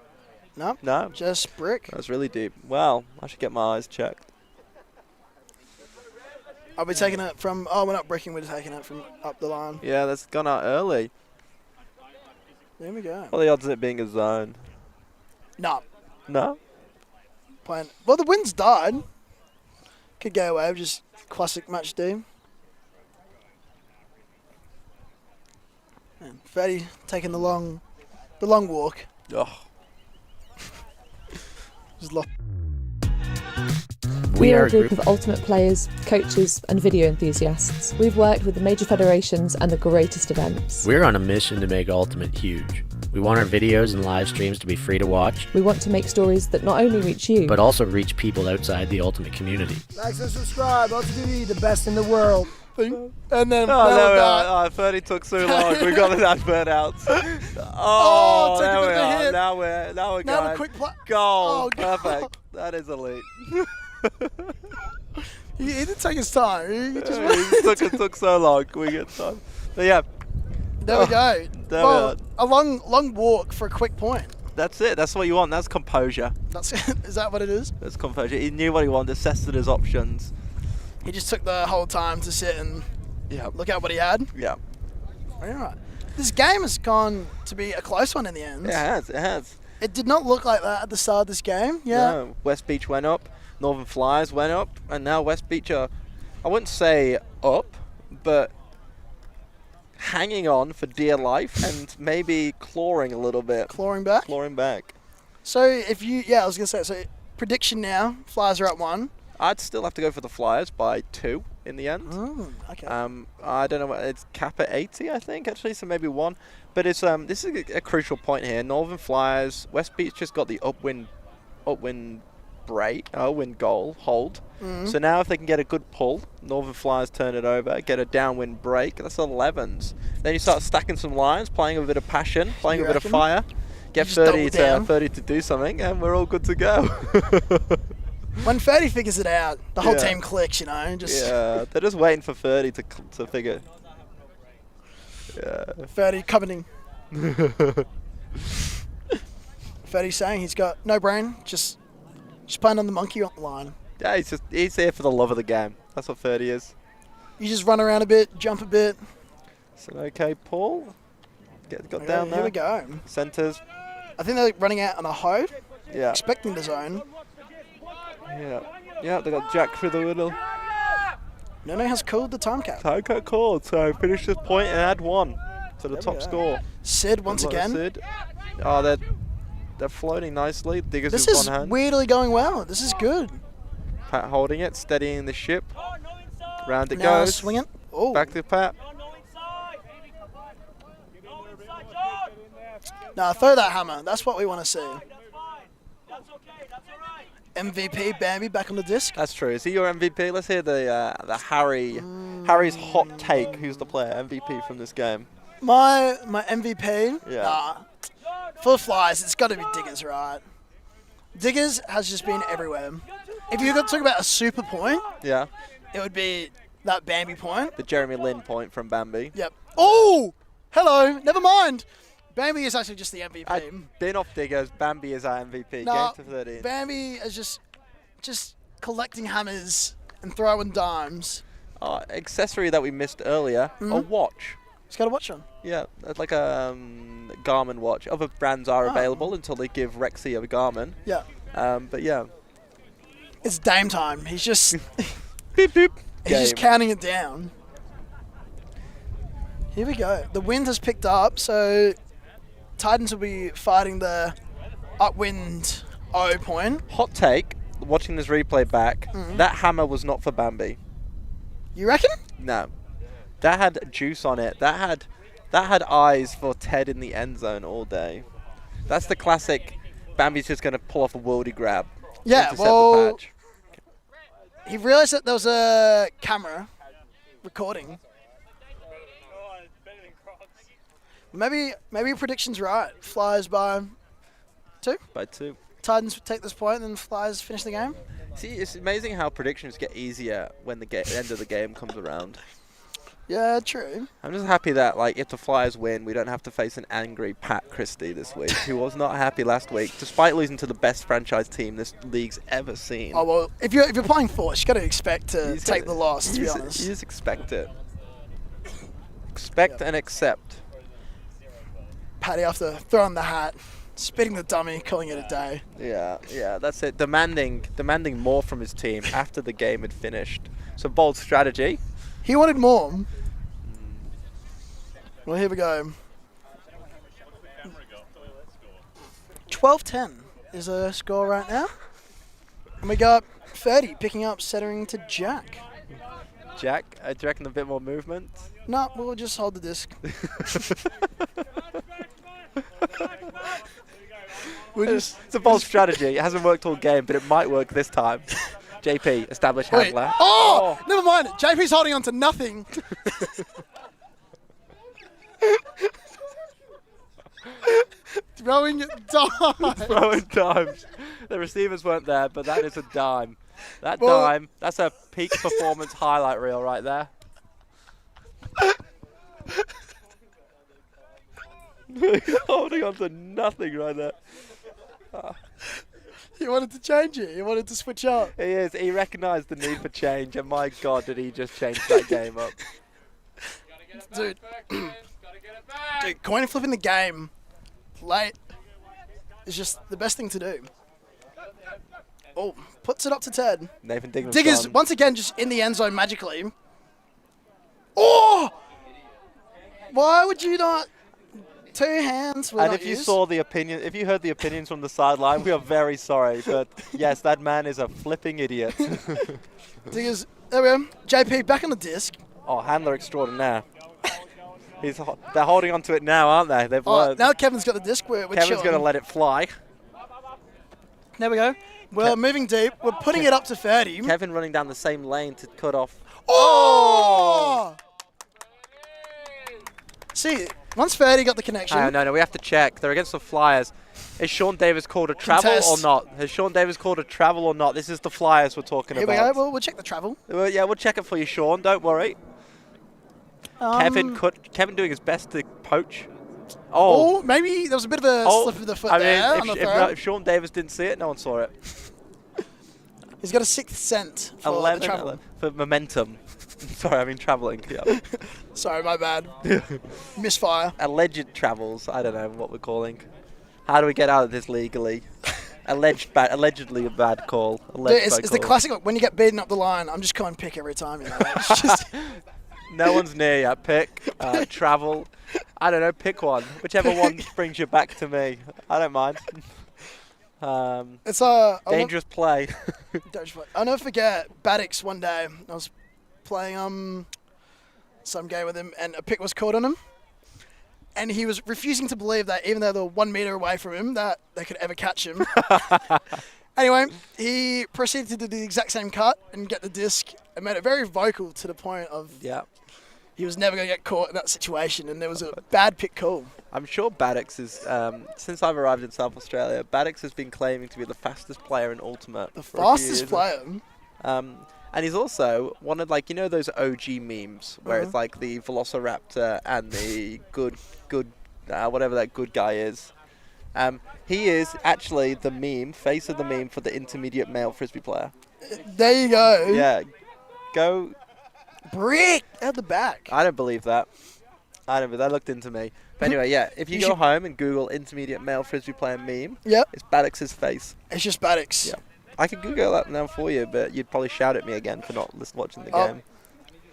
No. Just brick. That's really deep. Well, I should get my eyes checked. I'll be taking it from... Oh, we're not bricking. We're taking it from up the line. Yeah, that's gone out early. There we go. What are the odds of it being a zone? No. No? Well, the wind's died. Could go away with just classic match D. And Fatty taking the long walk. Oh. Just lost. We are a group of ultimate players, coaches, and video enthusiasts. We've worked with the major federations and the greatest events. We're on a mission to make Ultimate huge. We want our videos and live streams to be free to watch, We want to make stories that not only reach you, but also reach people outside the Ultimate community. Like and subscribe. ULTI.TV, the best in the world. And then Oh, that no, was that. 30 took so long. We got an advert out. Oh, take a there bit we of a are. hit. Now we're Now going. a quick Goal. Oh, goal. Perfect. That is elite. He didn't take his time. He just It took so long. We get time. But yeah, There we go. There Well, we a long walk for a quick point. that's it. That's what you want. That's composure. That's is that what it is? That's composure. He knew what he wanted, assessed his options. He just took the whole time to sit and Yeah. look at what he had. Yeah. All right. This game has gone to be a close one in the end. It has. It has. It did not look like that at the start of this game. Yeah. No, West Beach went up, Northern Flyers went up, and now West Beach are, I wouldn't say up, but hanging on for dear life and maybe clawing a little bit. Clawing back. Clawing back. So if you, I was gonna say. So prediction now: Flyers are up 1. I'd still have to go for the Flyers by 2 in the end. Oh, okay. I don't know. It's cap at 80, I think, actually, so maybe 1. But it's this is a crucial point here. Northern Flyers, West Beach just got the upwind goal hold. So now if they can get a good pull, Northern Flyers turn it over, get a downwind break. That's 11s. Then you start stacking some lines, playing a bit of passion, playing You a bit of reckon? fire. Get You just 30 double down. 30 to do something, and we're all good to go. When 30 figures it out, the whole Yeah. team clicks. You know, just Yeah, they're just waiting for 30 to figure. Yeah. 30 coveting. 30 saying he's got no brain, just playing on the monkey line. Yeah, he's there for the love of the game. That's what 30 is. You just run around a bit, jump a bit. So okay, Paul. Got down there. Here we go. Centers. I think they're running out on a hold, Yeah. expecting the zone. Yeah. Yeah, they got Jack through the middle. Nene has called the time cap. Time cut called. So finish this point and add 1 to the we top go. score. Sid once again. Sid. Oh, they're floating nicely. Diggers This with is one hand. weirdly going well. This is good. Pat holding it, steadying the ship. Round it Now goes. swing it. Oh, Back to Pat. now throw that hammer. That's what we want to see. MVP Bambi back on the disc. That's true. Is he your MVP? Let's hear the Harry's hot take. Who's the player MVP from this game? My MVP. Yeah. Nah. For the Flyers, it's got to be Diggers, right? Diggers has just been everywhere. If you got to talk about a super point, Yeah. it would be that Bambi point. The Jeremy Lin point from Bambi. Yep. Oh, hello. Never mind. Bambi is actually just the MVP. I've been off Diggers. Bambi is our MVP. Nah, Game to 13. Bambi is just collecting hammers and throwing dimes. Accessory that we missed earlier, a watch. He's got a watch on. Yeah, it's like a Garmin watch. Other brands are available until they give Rexy a Garmin. Yeah. But yeah. It's Dame time. He's just Beep, beep. he's just Game. counting it down. Here we go. The wind has picked up, so Titans will be fighting the upwind O point. Hot take, watching this replay back, that hammer was not for Bambi. You reckon? No. That had juice on it. That had eyes for Ted in the end zone all day. That's the classic Bambi's just going to pull off a worldy grab. Yeah, Intercept well, the patch. he realised that there was a camera recording. Maybe prediction's right. Flyers by 2. By 2. Titans take this point, and then Flyers finish the game. See, it's amazing how predictions get easier when the end of the game comes around. Yeah, true. I'm just happy that, like, if the Flyers win, we don't have to face an angry Pat Christie this week, who was not happy last week, despite losing to the best franchise team this league's ever seen. Oh well, if you're playing Force, you got to expect to You take just- the loss. To you be just- honest. You just expect it. Expect and accept. Paddy after throwing the hat, spitting the dummy, calling it a day. Yeah, that's it. Demanding more from his team after the game had finished. So bold strategy. He wanted more. Well, here we go. 12-10 is a score right now. And we got 30 picking up, centering to Jack. Jack, do you reckon a bit more movement? No, we'll just hold the disc. It's a bold strategy. It hasn't worked all game, but it might work this time. JP, establish handler. Oh, never mind. JP's holding on to nothing. Throwing dimes. Throwing dimes. The receivers weren't there, but that is a dime. That Well, dime, that's a peak performance highlight reel right there. He's holding on to nothing right there. He wanted to change it. He wanted to switch up. He is. He recognised the need for change, and my God, did he just change that game up. Dude, coin flipping the game late is just the best thing to do. Oh, puts it up to Ted. Nathan Diggins. Diggers, once again, just in the end zone magically. Oh! Why would you not? Two hands were And not if you used. saw the opinion, if you heard the opinions from the sideline, we are very sorry, but yes, that man is a flipping idiot. Diggers, there we go. JP back on the disc. Oh, handler extraordinaire. They're holding on to it now, aren't they? They've Oh, learned. now Kevin's got the disc. We're Kevin's chilling. going to let it fly. There we go. We're moving deep. We're putting it up to 30. Kevin running down the same lane to cut off. Oh! See, once 30 got the connection. No, we have to check. They're against the Flyers. Is Sean Davis called a travel or Contest. not? Has Sean Davis called a travel or not? This is the Flyers we're talking Here we about. go. We'll check the travel. Well, yeah, we'll check it for you, Sean. Don't worry. Kevin doing his best to poach. Oh, maybe there was a bit of a slip of the foot there on the throw. If Sean Davis didn't see it, no one saw it. He's got a sixth sense for the travel. For momentum. Sorry, I mean travelling. Yeah. Sorry, my bad. Misfire. Alleged travels. I don't know what we're calling. How do we get out of this legally? Allegedly a bad call. Dude, it's the classic, when you get beaten up the line, I'm just calling pick every time. You know? It's just no one's near you. Pick, travel. I don't know, pick one. Whichever one brings you back to me. I don't mind. It's dangerous play. I'll never forget Baddix one day. I was playing some game with him, and a pick was caught on him. And he was refusing to believe that even though they were 1 meter away from him, that they could ever catch him. Anyway, he proceeded to do the exact same cut and get the disc and made it very vocal to the point of he was never going to get caught in that situation, and there was a bad pick call. I'm sure Baddix is, since I've arrived in South Australia, Baddix has been claiming to be the fastest player in Ultimate. The fastest player? And he's also one of, like, you know those OG memes where it's like the Velociraptor and the good whatever that good guy is. He is actually the meme, face of the meme for the intermediate male Frisbee player. There you go. Yeah. Go. Brick at the back. I don't believe that. That looked into me. But anyway, yeah, if you go home and Google intermediate male Frisbee player meme, it's Baddix's face. It's just Baddix. Yeah. I could Google that now for you, but you'd probably shout at me again for not watching the game.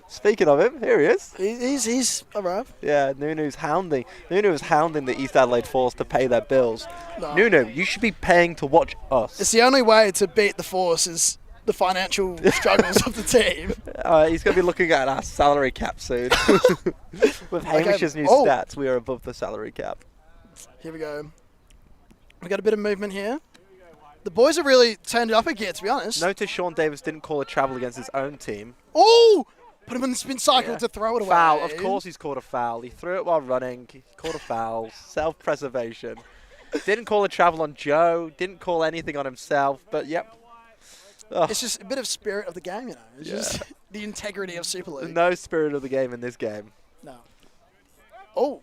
Speaking of him, here he is. He's arrived. Yeah, Nunu's hounding. Nunu is hounding the East Adelaide Force to pay their bills. No. Nunu, you should be paying to watch us. It's the only way to beat the Force is the financial struggles of the team. He's going to be looking at our salary cap soon. With Hamish's new stats, we are above the salary cap. Here we go. We got a bit of movement here. The boys are really turned it up a gear, to be honest. Notice Sean Davis didn't call a travel against his own team. Oh! Put him in the spin cycle to throw it away. Foul. Of course he's called a foul. He threw it while running. He called a foul. Self-preservation. Didn't call a travel on Joe. Didn't call anything on himself. But, yep. Ugh. It's just a bit of spirit of the game, you know. It's just the integrity of Super League. No spirit of the game in this game. No. Oh.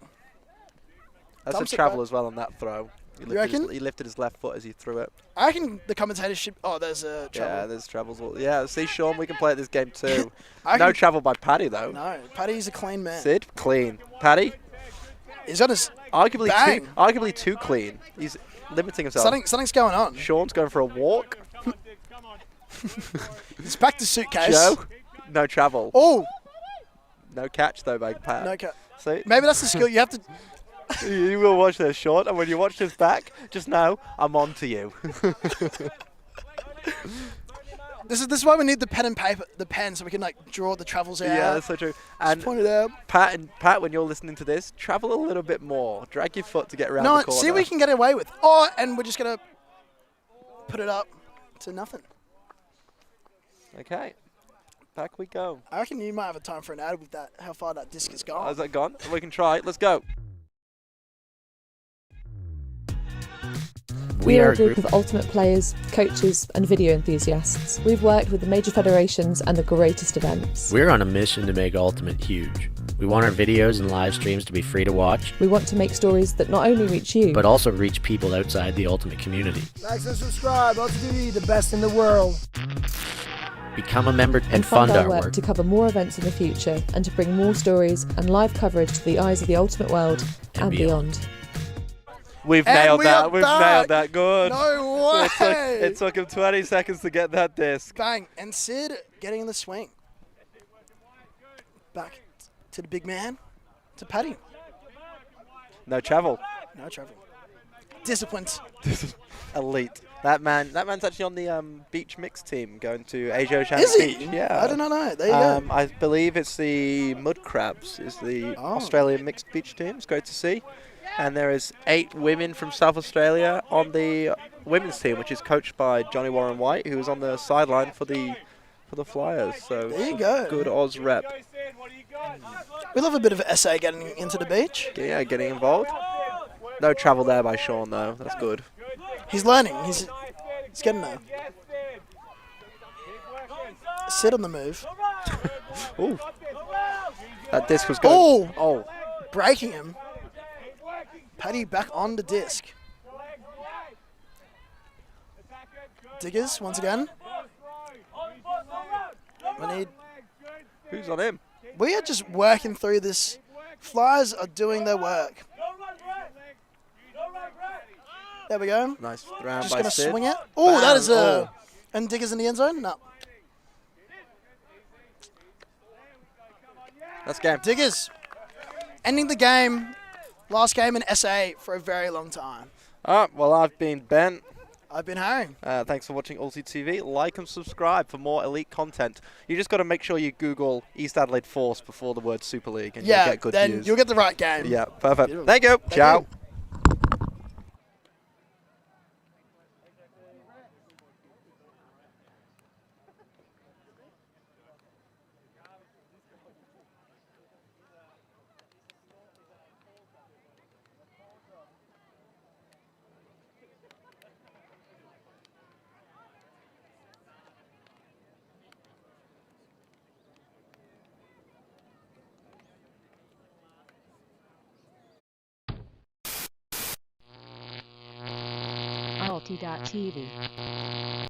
That's a travel as well on that throw. You reckon? He lifted his left foot as he threw it. I reckon the commentators should... Oh, there's a travel. Yeah, there's travels. Yeah, see, Sean, we can play at this game too. No travel by Paddy, though. No, Paddy's a clean man. Sid, clean. Paddy? He's on his... Arguably too clean. He's limiting himself. Something's going on. Sean's going for a walk. He's packed his suitcase. Joe? No travel. Oh! No catch, though, by Pat. No catch. See? Maybe that's the skill. You have to... You will watch this, Sean, and when you watch this back, just know I'm on to you. This is why we need the pen and paper, the pen, so we can like draw the travels out. Yeah, that's so true. And Just point it out. Pat, when you're listening to this, travel a little bit more. Drag your foot to get around No, the corner. see, we can get away with. Oh, and we're just gonna put it up to nothing. Okay, back we go. I reckon you might have a time for an ad with that. How far that disc has gone. Has that gone? We can try. Let's go. We are a group of ultimate players, coaches, and video enthusiasts. We've worked with the major federations and the greatest events. We're on a mission to make Ultimate huge. We want our videos and live streams to be free to watch, We want to make stories that not only reach you, but also reach people outside the Ultimate community. Like and subscribe. ULTI.TV, the best in the world. Become a member and fund fund our our work work. to cover more events in the future and to bring more stories and live coverage to the eyes of the ultimate world and beyond. We've And nailed we that. are We've back. nailed that. Good. No way! It took him 20 seconds to get that disc. Bang, and Sid getting in the swing. Back to the big man, to Paddy. No travel. No travel. Disciplined. Elite. That man's actually on the beach mix team going to Asia Is he? Beach. Yeah. I do not know. There you go. I believe it's the Mud Crabs is the Oh. Australian mixed beach team. It's great to see. And there is 8 women from South Australia on the women's team, which is coached by Johnny Warren White, who is on the sideline for the Flyers. So There you go. good Oz rep. We love a bit of SA getting into the beach. Yeah, getting involved. No travel there by Sean though. That's good. He's learning. He's getting there. Sid on the move. Ooh. That disc was going. Oh! Oh. Breaking him. Paddy back on the disc. Diggers once again. Who's on him? We are just working through this. Flyers are doing their work. There we go. Nice round Just by going to Sid. swing it. Oh, that Bam. is a... And Diggers in the end zone? No. That's game. Diggers ending the game. Last game in SA for a very long time. Well, I've been Ben. I've been Harry. Thanks for watching ULTI.TV. Like and subscribe for more elite content. You just got to make sure you Google East Adelaide Force before the word Super League, and you'll Yeah, get good then views. you'll get the right game. Yeah, perfect. Beautiful. Thank you. Thank Ciao. you. ULTI.TV.